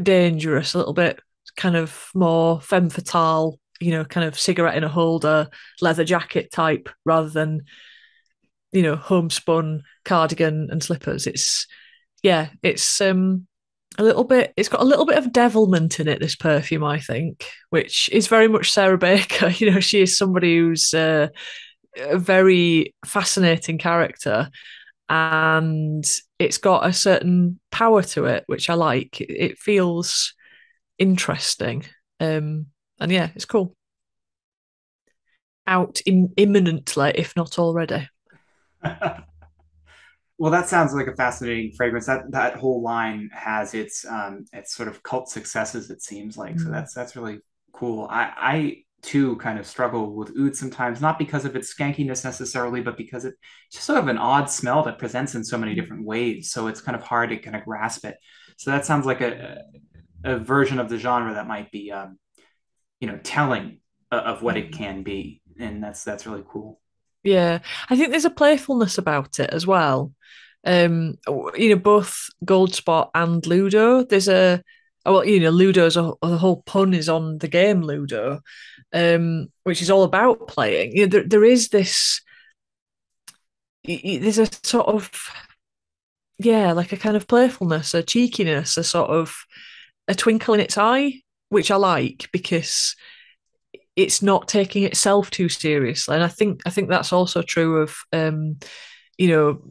dangerous, a little bit kind of more femme fatale, kind of cigarette in a holder, leather jacket type, rather than, homespun cardigan and slippers. It's got a little bit of devilment in it, this perfume, I think, which is very much Sarah Baker. She is somebody who's a very fascinating character, and it's got a certain power to it, which I like. It feels interesting. And yeah, it's cool. Out imminently, if not already. Well, that sounds like a fascinating fragrance. That whole line has its sort of cult successes, it seems like. So Mm. that's really cool. I too kind of struggle with oud sometimes, not because of its skankiness necessarily, but because it's just sort of an odd smell that presents in so many different ways. So it's kind of hard to kind of grasp it. So that sounds like a version of the genre that might be telling of what it can be, and that's really cool. Yeah, I think there's a playfulness about it as well. Both Goldspot and Loudo. Ludo's the whole pun is on the game Loudo, which is all about playing. There is this. There's a sort of, yeah, like a kind of playfulness, a cheekiness, a sort of a twinkle in its eye, which I like because it's not taking itself too seriously. And I think that's also true of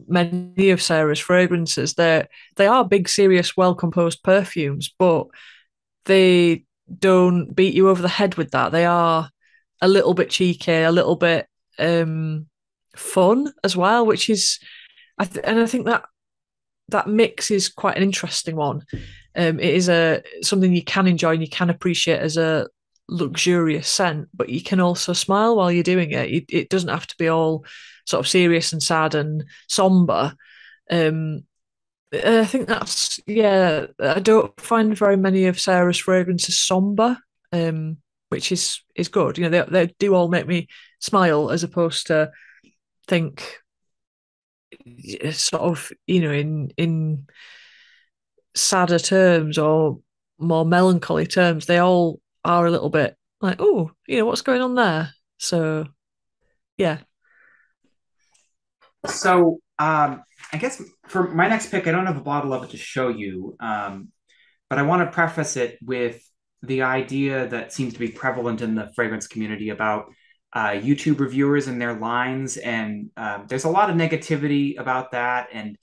many of Sarah's fragrances. They are big, serious, well composed perfumes, but they don't beat you over the head with that. They are a little bit cheeky, a little bit fun as well, which is and I think that mix is quite an interesting one. It is something you can enjoy and you can appreciate as a luxurious scent, but you can also smile while you're doing it. It doesn't have to be all sort of serious and sad and somber. Um, I think that's, yeah. I don't find very many of Sarah's fragrances somber, which is good. They do all make me smile as opposed to think sort of in sadder terms or more melancholy terms. They all are a little bit like, oh, what's going on there? So yeah. So I guess for my next pick, I don't have a bottle of it to show you, but I want to preface it with the idea that seems to be prevalent in the fragrance community about YouTube reviewers and their lines, and there's a lot of negativity about that, and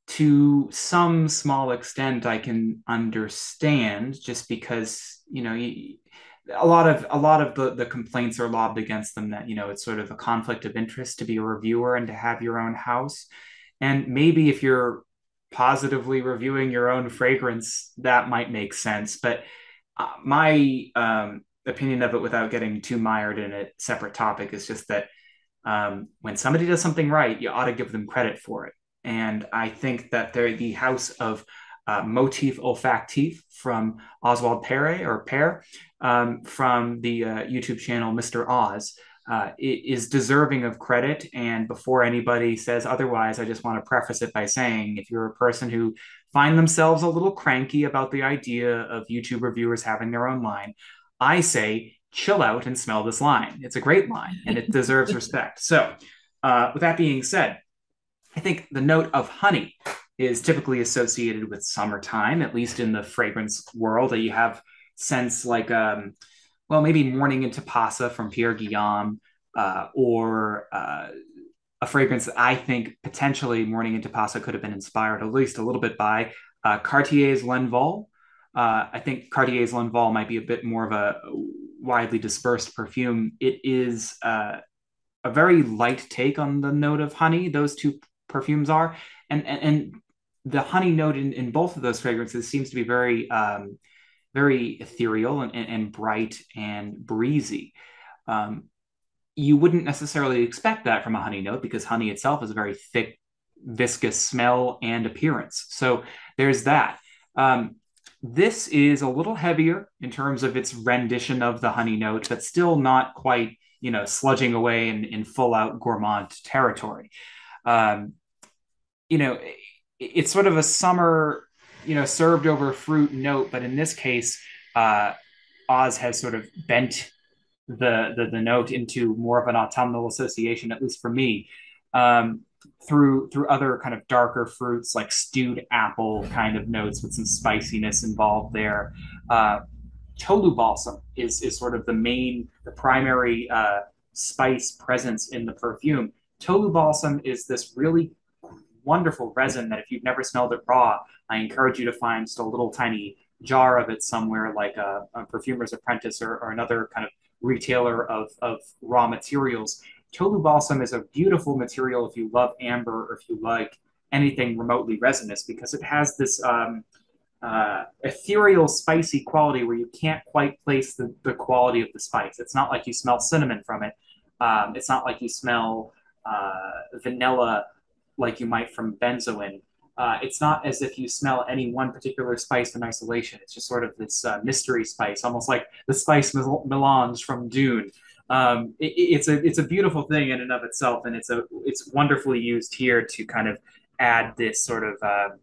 to some small extent, I can understand just because a lot of the complaints are lobbed against them that it's sort of a conflict of interest to be a reviewer and to have your own house, and maybe if you're positively reviewing your own fragrance that might make sense, but my opinion of it without getting too mired in a separate topic is just that when somebody does something right, you ought to give them credit for it. And I think that they're the house of Motif Olfactif from Oswald Perret or Pear from the YouTube channel Mr. Oz is deserving of credit. And before anybody says otherwise, I just want to preface it by saying if you're a person who find themselves a little cranky about the idea of YouTube reviewers having their own line, I say chill out and smell this line. It's a great line and it deserves respect. So, with that being said, I think the note of honey is typically associated with summertime, at least in the fragrance world. That you have scents like, well, maybe Morning into Passa from Pierre Guillaume, or a fragrance that I think potentially Morning into Pasta could have been inspired at least a little bit by Cartier's L'Envol. I think Cartier's L'Envol might be a bit more of a widely dispersed perfume. It is a very light take on the note of honey. Those two perfumes are, and the honey note in both of those fragrances seems to be very ethereal and bright and breezy. You wouldn't necessarily expect that from a honey note because honey itself is a very thick, viscous smell and appearance. So there's that. This is a little heavier in terms of it's rendition of the honey note, but still not quite, sludging away in full out gourmand territory. It's sort of a summer, served over fruit note, but in this case, Oz has sort of bent the note into more of an autumnal association, at least for me, through other kind of darker fruits like stewed apple kind of notes with some spiciness involved there. Tolu balsam is sort of the primary spice presence in the perfume. Tolu balsam is this really wonderful resin that if you've never smelled it raw, I encourage you to find just a little tiny jar of it somewhere, like a perfumer's apprentice or another kind of retailer of raw materials. Tolu balsam is a beautiful material if you love amber or if you like anything remotely resinous, because it has this ethereal, spicy quality where you can't quite place the quality of the spice. It's not like you smell cinnamon from it. It's not like you smell vanilla like you might from benzoin. It's not as if you smell any one particular spice in isolation. It's just sort of this mystery spice, almost like the spice melange from Dune. It's a beautiful thing in and of itself, and it's wonderfully used here to kind of add this sort of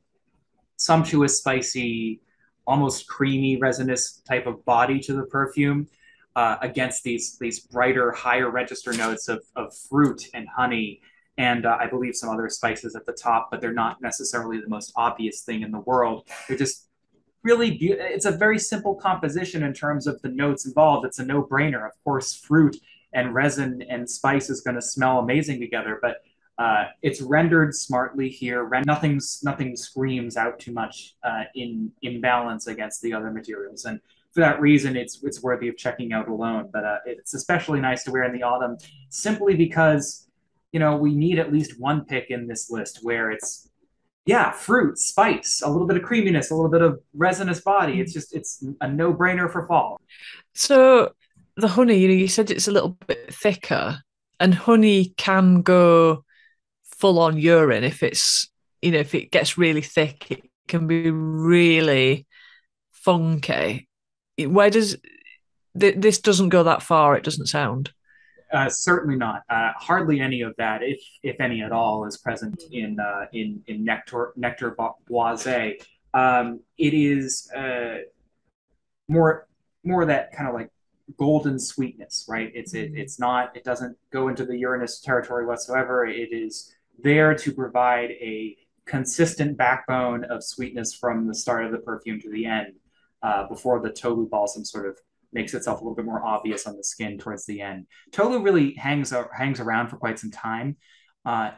sumptuous, spicy, almost creamy, resinous type of body to the perfume against these brighter, higher register notes of fruit and honey, and I believe some other spices at the top, but they're not necessarily the most obvious thing in the world. They're just really beautiful. It's a very simple composition in terms of the notes involved. It's a no-brainer. Of course, fruit and resin and spice is going to smell amazing together, but it's rendered smartly here. Nothing screams out too much in balance against the other materials, and for that reason, it's worthy of checking out alone. But it's especially nice to wear in the autumn, simply because we need at least one pick in this list where it's fruit, spice, a little bit of creaminess, a little bit of resinous body. It's a no-brainer for fall. So the honey, you said it's a little bit thicker, and honey can go full on urine if if it gets really thick. It can be really funky. Where does this doesn't go that far? It doesn't sound. Certainly not. Hardly any of that, if any at all, is present in Nectar Boisé. It is more that kind of like golden sweetness, right? It's not. It doesn't go into the urinous territory whatsoever. It is there to provide a consistent backbone of sweetness from the start of the perfume to the end, before the Tolu balsam sort of makes itself a little bit more obvious on the skin towards the end. Tolu really hangs around for quite some time.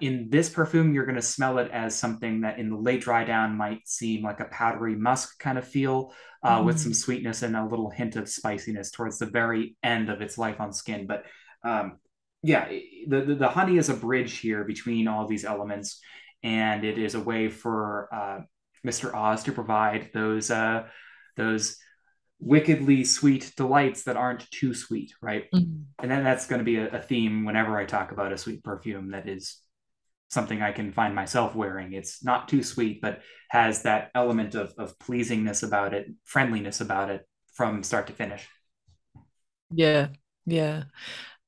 In this perfume, you're going to smell it as something that in the late dry down might seem like a powdery musk kind of feel, with some sweetness and a little hint of spiciness towards the very end of its life on skin. But the honey is a bridge here between all these elements, and it is a way for Mr. Oz to provide those wickedly sweet delights that aren't too sweet, right? And then that's going to be a theme whenever I talk about a sweet perfume that is something I can find myself wearing. It's not too sweet, but has that element of pleasingness about it, friendliness about it from start to finish. Yeah.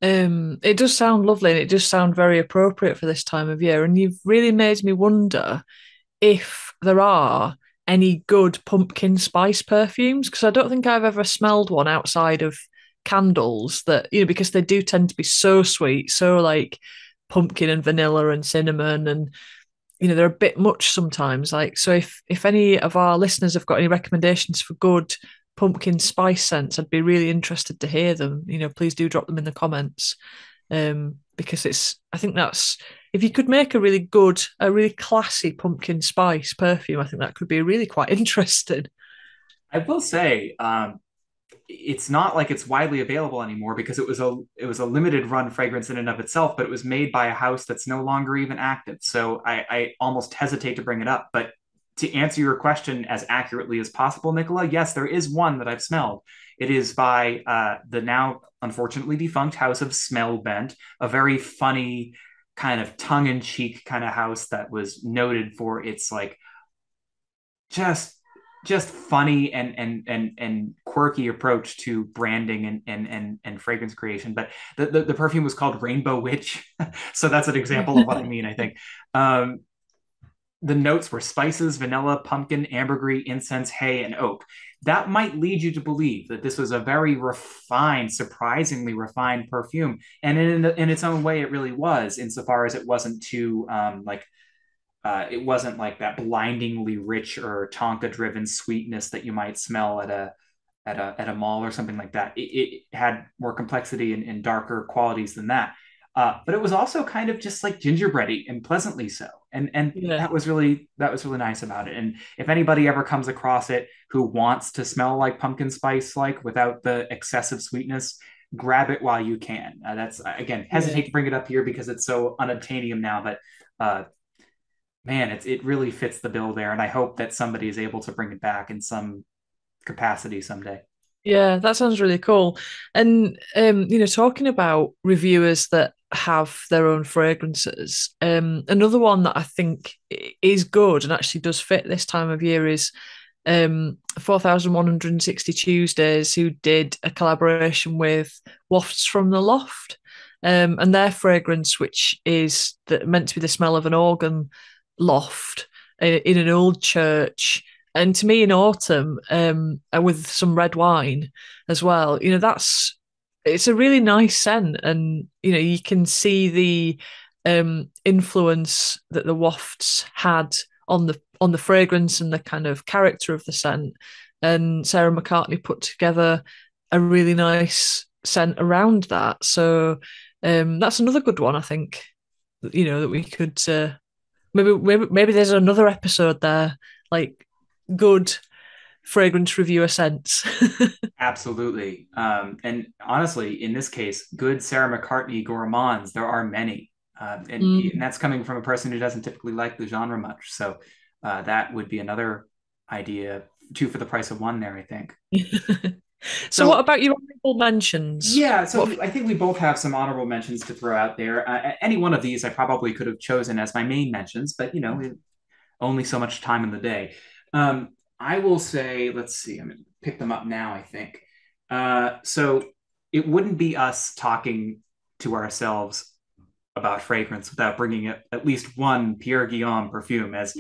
It does sound lovely, and it does sound very appropriate for this time of year. And you've really made me wonder if there are any good pumpkin spice perfumes, because I don't think I've ever smelled one outside of candles that, because they do tend to be so sweet, so like pumpkin and vanilla and cinnamon, and they're a bit much sometimes. Like, so if any of our listeners have got any recommendations for good pumpkin spice scents, I'd be really interested to hear them. Please do drop them in the comments. Because I think that's, if you could make a really classy pumpkin spice perfume, I think that could be really quite interesting. I will say, it's not like it's widely available anymore because it was a limited run fragrance in and of itself, but it was made by a house that's no longer even active. So I almost hesitate to bring it up. But to answer your question as accurately as possible, Nicola, yes, there is one that I've smelled. It is by the now unfortunately defunct House of Smell Bent, a very funny kind of tongue-in-cheek kind of house that was noted for its like just just funny and quirky approach to branding and fragrance creation. But the perfume was called Rainbow Witch, so that's an example of what I mean. I think um, the notes were spices, vanilla, pumpkin, ambergris, incense, hay, and oak. That might lead you to believe that this was a very refined, surprisingly refined perfume, and in its own way, it really was, insofar as it wasn't too it wasn't like that blindingly rich or tonka driven sweetness that you might smell at a mall or something like that. It had more complexity and darker qualities than that. But it was also kind of just like gingerbready and pleasantly so. And Yeah. that was really nice about it. And if anybody ever comes across it who wants to smell like pumpkin spice, like without the excessive sweetness, grab it while you can. That's again, Yeah. hesitate to bring it up here because it's so unobtainium now, but uh, man, it really fits the bill there, and I hope that somebody is able to bring it back in some capacity someday. Yeah, that sounds really cool. And talking about reviewers that have their own fragrances, another one that I think is good and actually does fit this time of year is 4160 Tuesdays, who did a collaboration with Wafts from the Loft. And their fragrance, which is meant to be the smell of an organ loft in an old church, and to me in autumn, and with some red wine as well, it's a really nice scent, and you can see the influence that the wafts had on the fragrance and the kind of character of the scent. And Sarah McCartney put together a really nice scent around that. So that's another good one, I think. That we could maybe there's another episode there, like good fragrance reviewer scents. Absolutely. And honestly, in this case, good Sarah McCartney gourmands, there are many. And Mm. that's coming from a person who doesn't typically like the genre much. So that would be another idea, two for the price of one there, I think. So, what So about your honorable mentions? yeah, so What? I think we both have some honorable mentions to throw out there. Any one of these I probably could have chosen as my main mentions, but only so much time in the day. I will say, let's see, I'm going to pick them up now, I think. So it wouldn't be us talking to ourselves about fragrance without bringing at least one Pierre Guillaume perfume. As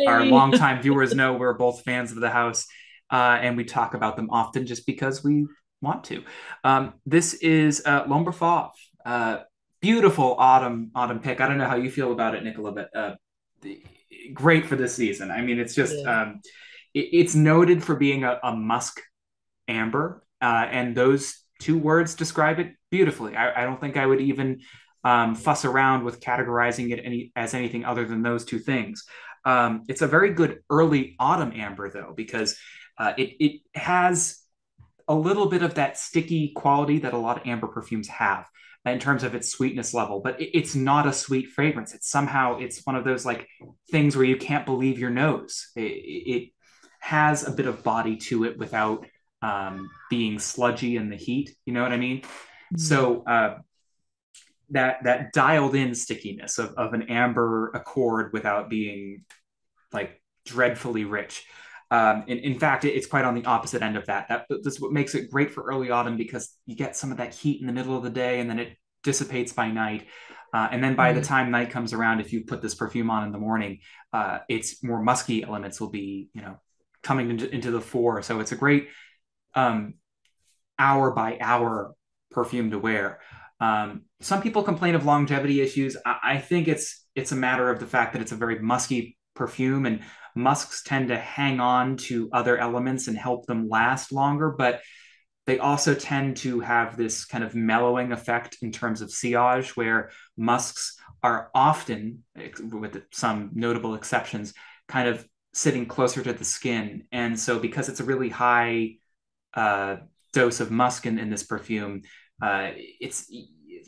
our Yay! longtime viewers know, we're both fans of the house, and we talk about them often just because we want to. This is L'Ombre Fauve. Beautiful autumn pick. I don't know how you feel about it, Nicola, but great for this season. I mean, it's just Yeah. it's noted for being a musk amber, and those two words describe it beautifully. I don't think I would even fuss around with categorizing it as anything other than those two things. It's a very good early autumn amber, though, because it has a little bit of that sticky quality that a lot of amber perfumes have in terms of its sweetness level, but it's not a sweet fragrance. It's one of those like things where you can't believe your nose. It has a bit of body to it without being sludgy in the heat. You know what I mean? Mm. So that dialed in stickiness of an amber accord without being like dreadfully rich. In fact, it's quite on the opposite end of that. That's what makes it great for early autumn because you get some of that heat in the middle of the day and then it dissipates by night. And then by the Mm. time night comes around, if you put this perfume on in the morning, its more musky elements will be, coming into the fore. So it's a great um, hour by hour perfume to wear. Some people complain of longevity issues. I think it's a matter of the fact that it's a very musky perfume, and musks tend to hang on to other elements and help them last longer. But They also tend to have this kind of mellowing effect in terms of sillage, where musks are often, with some notable exceptions, kind of sitting closer to the skin. And so, because it's a really high uh, dose of musk in this perfume, it's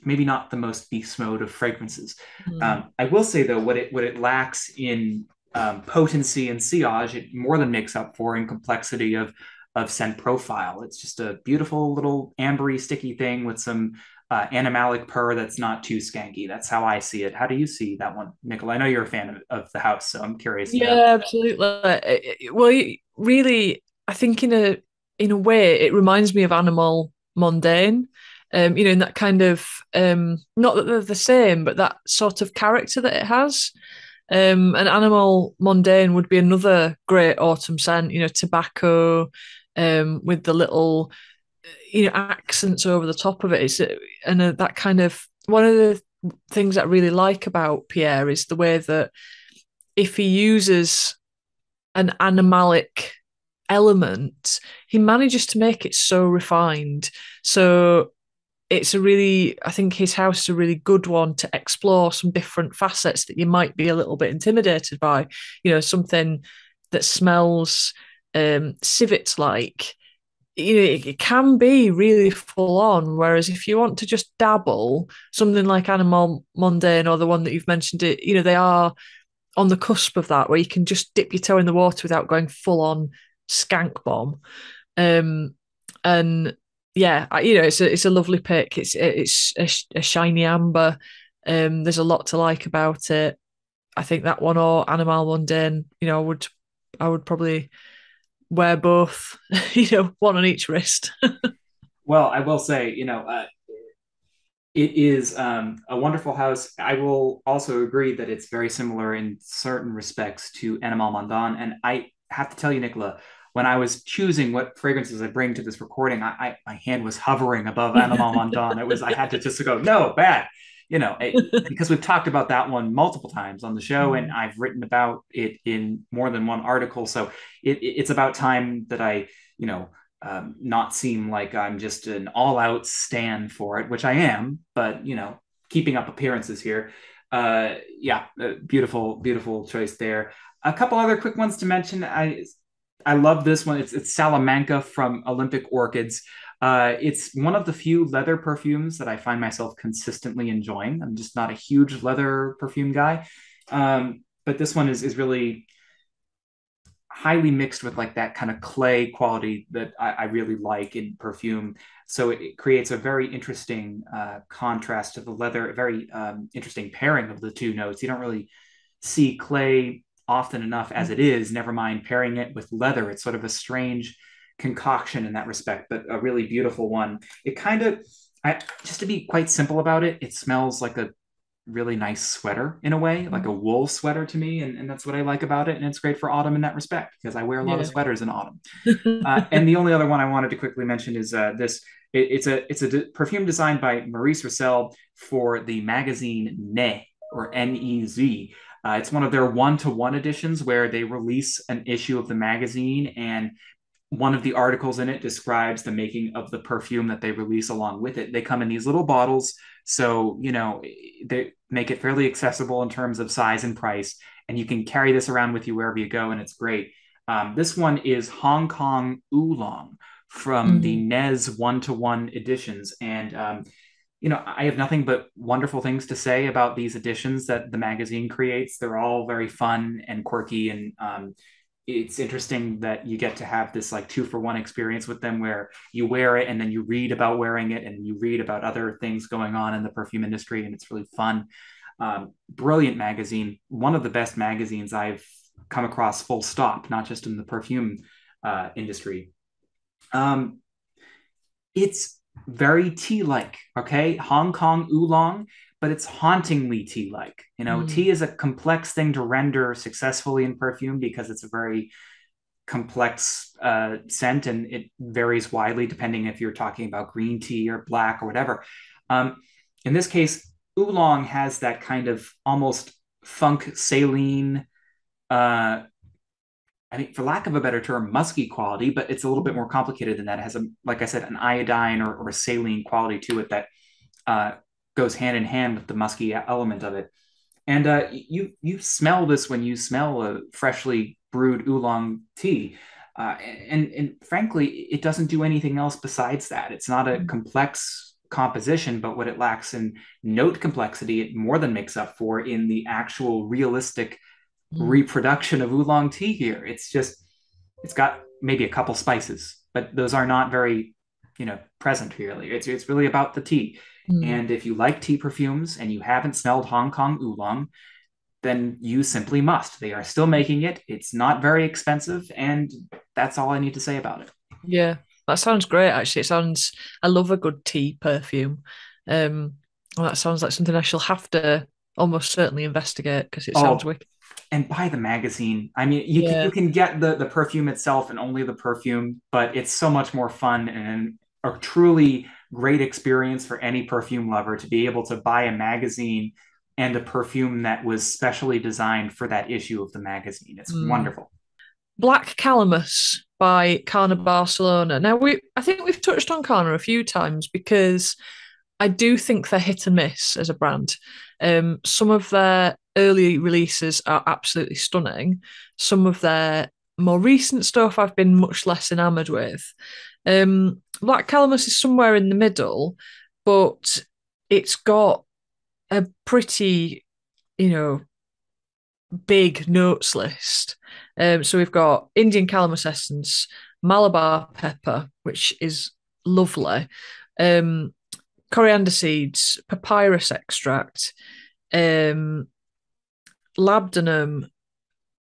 maybe not the most beast mode of fragrances. Mm. I will say though, what it lacks in potency and sillage, it more than makes up for in complexity of scent profile. It's just a beautiful little ambery, sticky thing with some animalic purr that's not too skanky. That's how I see it. How do you see that one, Nicola? I know you're a fan of the house, so I'm curious to know. Yeah, absolutely. Well, really, I think in a way, it reminds me of Animal Mondain. In that kind of not that they're the same, but that sort of character that it has. An Animal Mondain would be another great autumn scent. Tobacco, with the little accents over the top of it. That kind of one of the things that I really like about Pierre is the way that if he uses an animalic element, he manages to make it so refined. So I think his house is a really good one to explore some different facets that you might be a little bit intimidated by. Something that smells civet like. It can be really full on. Whereas if you want to just dabble, something like Animal Mondain or the one that you've mentioned, they are on the cusp of that, where you can just dip your toe in the water without going full on skank bomb. Um, and yeah, it's a lovely pick. It's a shiny amber. There's a lot to like about it. I think that one or Animal Mondain, I would probably wear both, one on each wrist. Well, I will say, it is a wonderful house. I will also agree that it's very similar in certain respects to Animal Mondain. And I have to tell you, Nicola, when I was choosing what fragrances I bring to this recording, my hand was hovering above Animal Mondain. I had to just go, no, bad, because we've talked about that one multiple times on the show, and Mm. I've written about it in more than one article. So it's about time that I, not seem like I'm just an all out stand for it, which I am, but keeping up appearances here. Yeah, beautiful, beautiful choice there. A couple other quick ones to mention. I love this one. It's Salamanca from Olympic Orchids. It's one of the few leather perfumes that I find myself consistently enjoying. I'm just not a huge leather perfume guy, but this one is really highly mixed with like that kind of clay quality that I really like in perfume. So it creates a very interesting contrast to the leather, a very interesting pairing of the two notes. You don't really see clay often enough as it is, never mind pairing it with leather. It's sort of a strange concoction in that respect, but a really beautiful one. It kind of, just to be quite simple about it, it smells like a really nice sweater in a way, like a wool sweater to me. And that's what I like about it. And it's great for autumn in that respect because I wear a lot of Yeah. sweaters in autumn. And the only other one I wanted to quickly mention is this. It's a perfume designed by Maurice Roussel for the magazine Ne, or NEZ. It's one of their one-to-one editions where they release an issue of the magazine, and one of the articles in it describes the making of the perfume that they release along with it. They come in these little bottles, so they make it fairly accessible in terms of size and price, and you can carry this around with you wherever you go, and it's great. This one is Hongkong Oolong from the Mm. NEZ one-to-one editions, and I have nothing but wonderful things to say about these editions that the magazine creates. They're all very fun and quirky, and it's interesting that you get to have this like 2-for-1 experience with them where you wear it and then you read about wearing it and you read about other things going on in the perfume industry, and it's really fun. Brilliant magazine, one of the best magazines I've come across, full stop, not just in the perfume industry. um, it's very tea-like, okay? Hong Kong oolong, but it's hauntingly tea-like. Mm. Tea is a complex thing to render successfully in perfume because it's a very complex scent, and it varies widely depending if you're talking about green tea or black or whatever. Um, in this case, oolong has that kind of almost funk saline, uh, I mean, for lack of a better term, musky quality, but it's a little bit more complicated than that. It has a, like I said, an iodine or a saline quality to it that uh, goes hand in hand with the musky element of it. And you smell this when you smell a freshly brewed oolong tea. And frankly, it doesn't do anything else besides that. It's not a complex composition, but what it lacks in note complexity, it more than makes up for in the actual realistic Mm. reproduction of oolong tea here. It's got maybe a couple spices, but those are not very, present really. It's really about the tea. Mm. And if you like tea perfumes and you haven't smelled Hongkong Oolong, then you simply must. They are still making it. It's not very expensive, and that's all I need to say about it. Yeah, that sounds great. Actually, it sounds. I love a good tea perfume. Well, that sounds like something I shall have to almost certainly investigate because it sounds Oh, wicked. and buy the magazine. I mean, you Yeah. can get the perfume itself and only the perfume, but it's so much more fun and a truly great experience for any perfume lover to be able to buy a magazine and a perfume that was specially designed for that issue of the magazine. It's Mm. wonderful. Black Calamus by Carner Barcelona. Now I think we've touched on Carner a few times because I do think they're hit and miss as a brand. Some of their early releases are absolutely stunning. Some of their more recent stuff I've been much less enamored with. Black Calamus is somewhere in the middle, but it's got a pretty, you know, big notes list. So we've got Indian calamus essence, Malabar pepper, which is lovely, um, coriander seeds, papyrus extract, um, labdanum,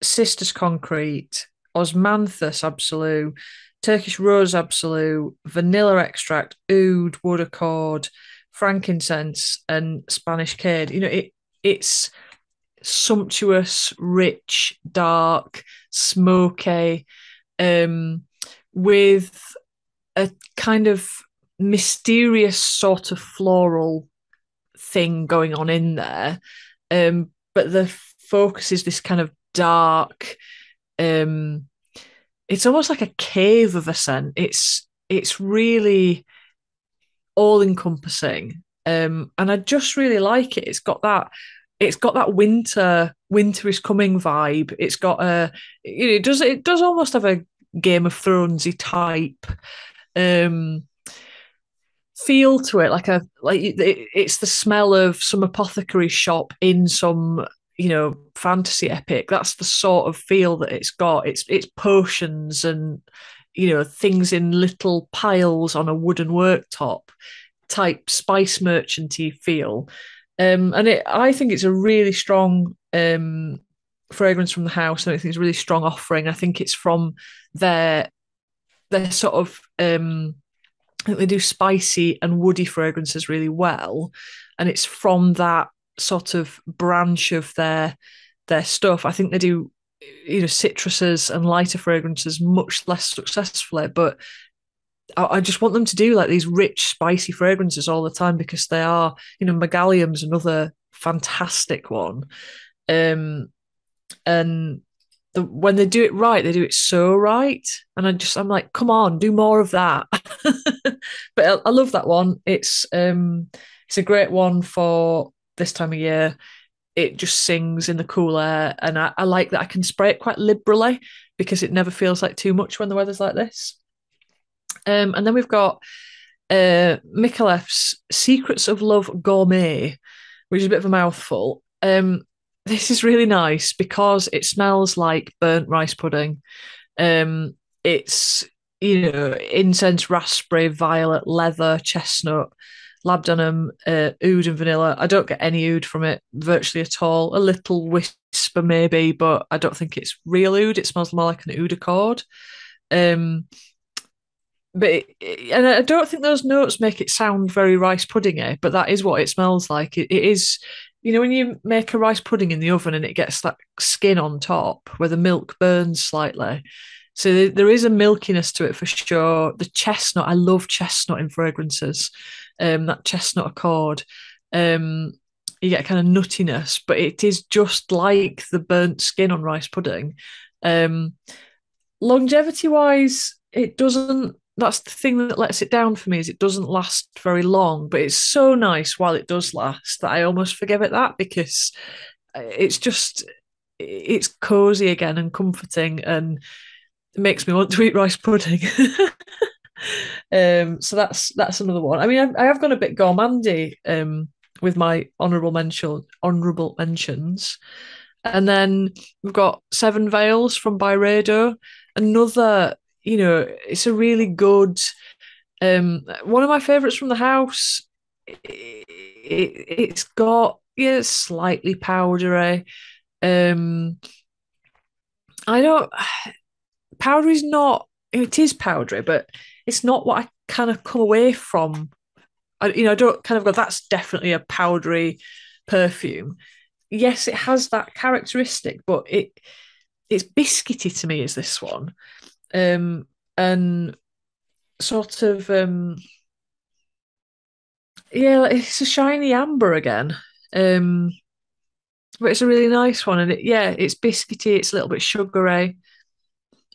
cistus concrete, osmanthus absolute, Turkish rose absolute, vanilla extract, oud, wood accord, frankincense, and Spanish cade. It's sumptuous, rich, dark, smoky, um, with a kind of mysterious sort of floral thing going on in there. But the focus is this kind of dark, um, it's almost like a cave of a scent. It's really all encompassing. And I just really like it. It's got that winter is coming vibe. It's got it does almost have a Game of Thronesy type um feel to it, it's the smell of some apothecary shop in some fantasy epic. That's the sort of feel that it's got. It's potions and things in little piles on a wooden worktop type spice merchanty feel. I think it's a really strong fragrance from the house, and I think it's a really strong offering. I think it's from their sort of I think they do spicy and woody fragrances really well, and it's from that sort of branch of their stuff. I think they do citruses and lighter fragrances much less successfully, but I just want them to do like these rich, spicy fragrances all the time because they are, Megallium's another fantastic one. Um, and when they do it right, they do it so right. And I'm like, come on, do more of that. But I love that one. It's a great one for this time of year. It just sings in the cool air, and I like that I can spray it quite liberally because it never feels like too much when the weather's like this. And then we've got Mikalef's Secrets of Love Gourmet, which is a bit of a mouthful. This is really nice because it smells like burnt rice pudding. It's incense, raspberry, violet, leather, chestnut, labdanum, oud, and vanilla. I don't get any oud from it virtually at all. A little whisper maybe, but I don't think it's real oud. It smells more like an oud accord. Um, and I don't think those notes make it sound very rice puddingy, but that is what it smells like. It is, when you make a rice pudding in the oven and it gets that skin on top where the milk burns slightly. So there is a milkiness to it for sure. The chestnut, I love chestnut in fragrances. That chestnut accord. You get a kind of nuttiness, but it is just like the burnt skin on rice pudding. Longevity wise, it doesn't. That's the thing that lets it down for me, is it doesn't last very long, but it's so nice while it does last that I almost forgive it that, because it's just it's cozy again and comforting, and it makes me want to eat rice pudding. So that's another one. I mean, I have gone a bit gourmandy with my honourable mentions, and then we've got Seven Veils from Byredo. Another, it's a really good one of my favourites from the house. It's got, yeah, slightly powdery. Um, I don't. Powdery's not. It is powdery, but it's not what I kind of come away from. I don't kind of go, that's definitely a powdery perfume. Yes, it has that characteristic, but it's biscuity to me, is this one. And sort of yeah, it's a shiny amber again. Um, but it's a really nice one, and yeah, it's biscuity, it's a little bit sugary,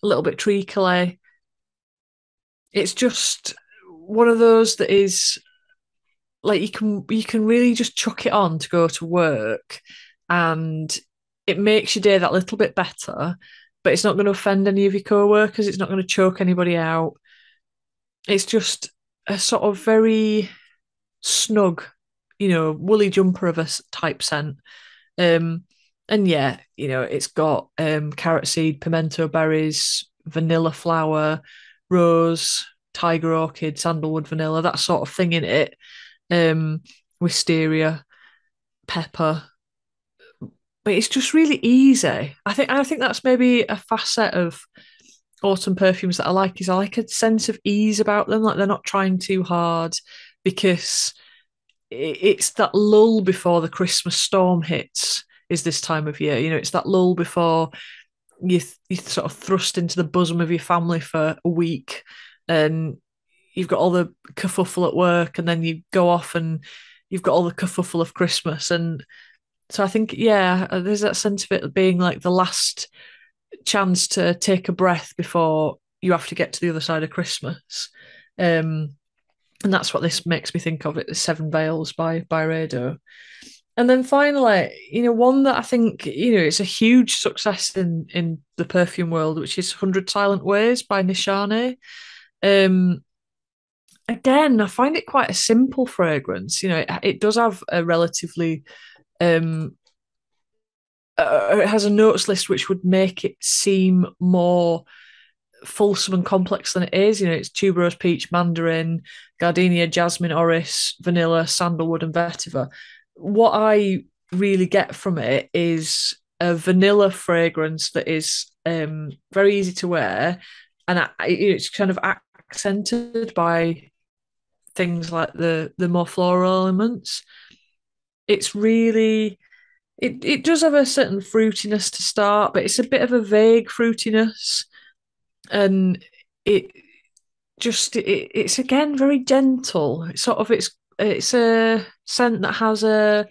a little bit treacly. It's just one of those that is like you can really just chuck it on to go to work, and it makes your day that little bit better, but it's not going to offend any of your co-workers, it's not going to choke anybody out. It's just a sort of very snug, woolly jumper of a type scent. um and yeah, it's got carrot seed, pimento berries, vanilla flower, rose, tiger orchid, sandalwood, vanilla, that sort of thing in it. Wisteria, pepper, but it's just really easy. I think that's maybe a facet of autumn perfumes that I like, is I like a sense of ease about them, like they're not trying too hard, because it's that lull before the Christmas storm hits, is this time of year. It's that lull before you sort of thrust into the bosom of your family for a week, and you've got all the kerfuffle at work, and then you go off and you've got all the kerfuffle of Christmas. And so I think, yeah, there's that sense of it being like the last chance to take a breath before you have to get to the other side of Christmas. And that's what this makes me think of, it, the Seven Veils by Rado. And then finally, one that I think, it's a huge success in the perfume world, which is 100 Silent Ways by Nishane. Um, Again, I find it quite a simple fragrance. It does have a relatively it has a notes list which would make it seem more fulsome and complex than it is. It's tuberose, peach, mandarin, gardenia, jasmine, orris, vanilla, sandalwood, and vetiver. What I really get from it is a vanilla fragrance that is very easy to wear, and it's kind of accented by things like the more floral elements. It's really it does have a certain fruitiness to start, but it's a bit of a vague fruitiness, and it it's again very gentle. It's a scent that has an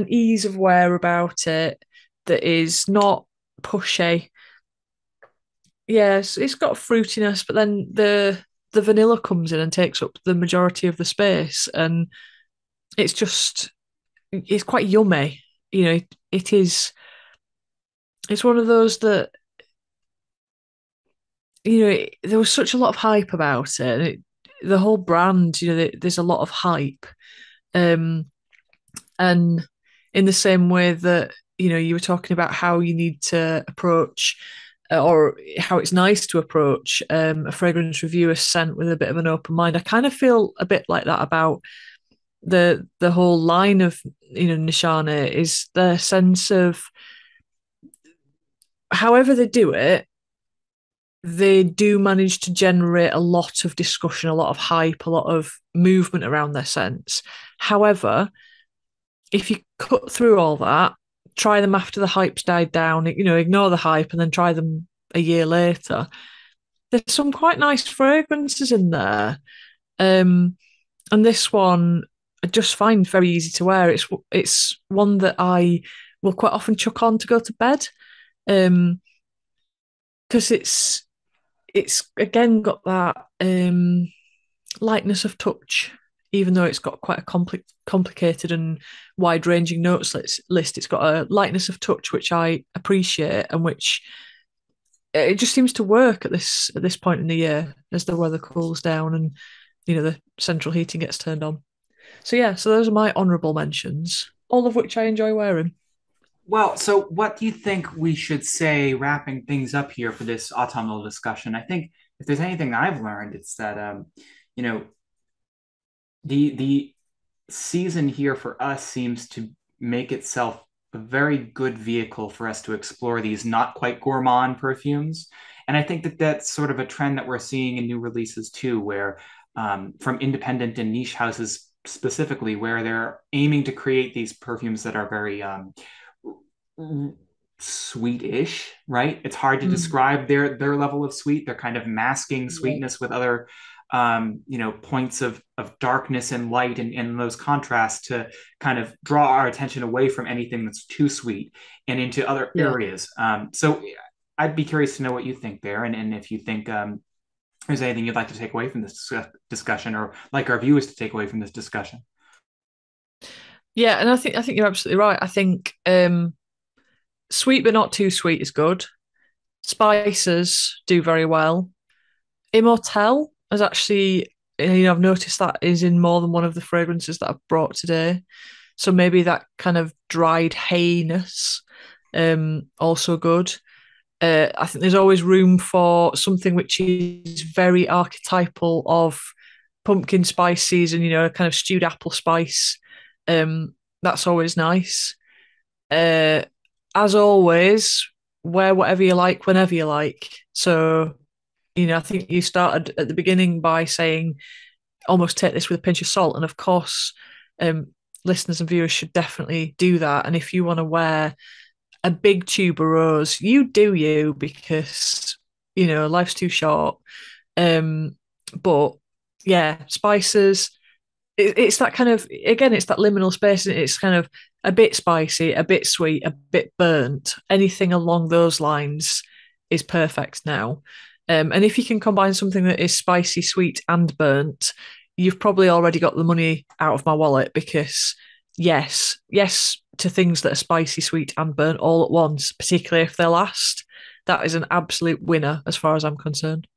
ease of wear about it that is not pushy. Yes, it's got fruitiness, but then the vanilla comes in and takes up the majority of the space, and it's just it's quite yummy. It is. It's one of those that there was such a lot of hype about it, and the whole brand. There's a lot of hype, and in the same way that you were talking about how you need to approach, or how it's nice to approach a fragrance reviewer scent with a bit of an open mind. I kind of feel a bit like that about the whole line of Nishane, is the sense of however they do it, they do manage to generate a lot of discussion, a lot of hype, a lot of movement around their scents. However, if you cut through all that, try them after the hype's died down, ignore the hype and then try them a year later, there's some quite nice fragrances in there. And this one I just find very easy to wear. It's one that I will quite often chuck on to go to bed. Um, because it's again got that lightness of touch, even though it's got quite a complicated and wide-ranging notes list. It's got a lightness of touch which I appreciate, and which it just seems to work at this point in the year as the weather cools down and the central heating gets turned on. So yeah, so those are my honourable mentions, all of which I enjoy wearing. Well, so what do you think we should say wrapping things up here for this autumnal discussion? I think if there's anything that I've learned, it's that you know, the season here for us seems to make itself a very good vehicle for us to explore these not quite gourmand perfumes. And I think that that's sort of a trend that we're seeing in new releases too, where from independent and niche houses specifically, where they're aiming to create these perfumes that are very sweet-ish, right? It's hard to Mm. describe their level of sweet. They're kind of masking Yeah. sweetness with other points of darkness and light and those contrasts to kind of draw our attention away from anything that's too sweet and into other Yeah. areas. So I'd be curious to know what you think there, and if you think there's anything you'd like to take away from this discussion, or like our viewers to take away from this discussion. Yeah, and I think you're absolutely right. I think sweet but not too sweet is good. Spices do very well. Immortelle has actually, I've noticed that is in more than one of the fragrances that I've brought today. So maybe that kind of dried hayness, also good. I think there's always room for something which is very archetypal of pumpkin spice season, kind of stewed apple spice. That's always nice. Uh, as always, wear whatever you like whenever you like. So, I think you started at the beginning by saying almost take this with a pinch of salt. And of course, listeners and viewers should definitely do that. And if you want to wear a big tuberose, you do you, because, life's too short. But yeah, spices, it's that kind of, again, it's that liminal space. It's kind of a bit spicy, a bit sweet, a bit burnt. Anything along those lines is perfect now. And if you can combine something that is spicy, sweet, and burnt, you've probably already got the money out of my wallet, because yes to things that are spicy, sweet, and burnt all at once, particularly if they last. That is an absolute winner as far as I'm concerned.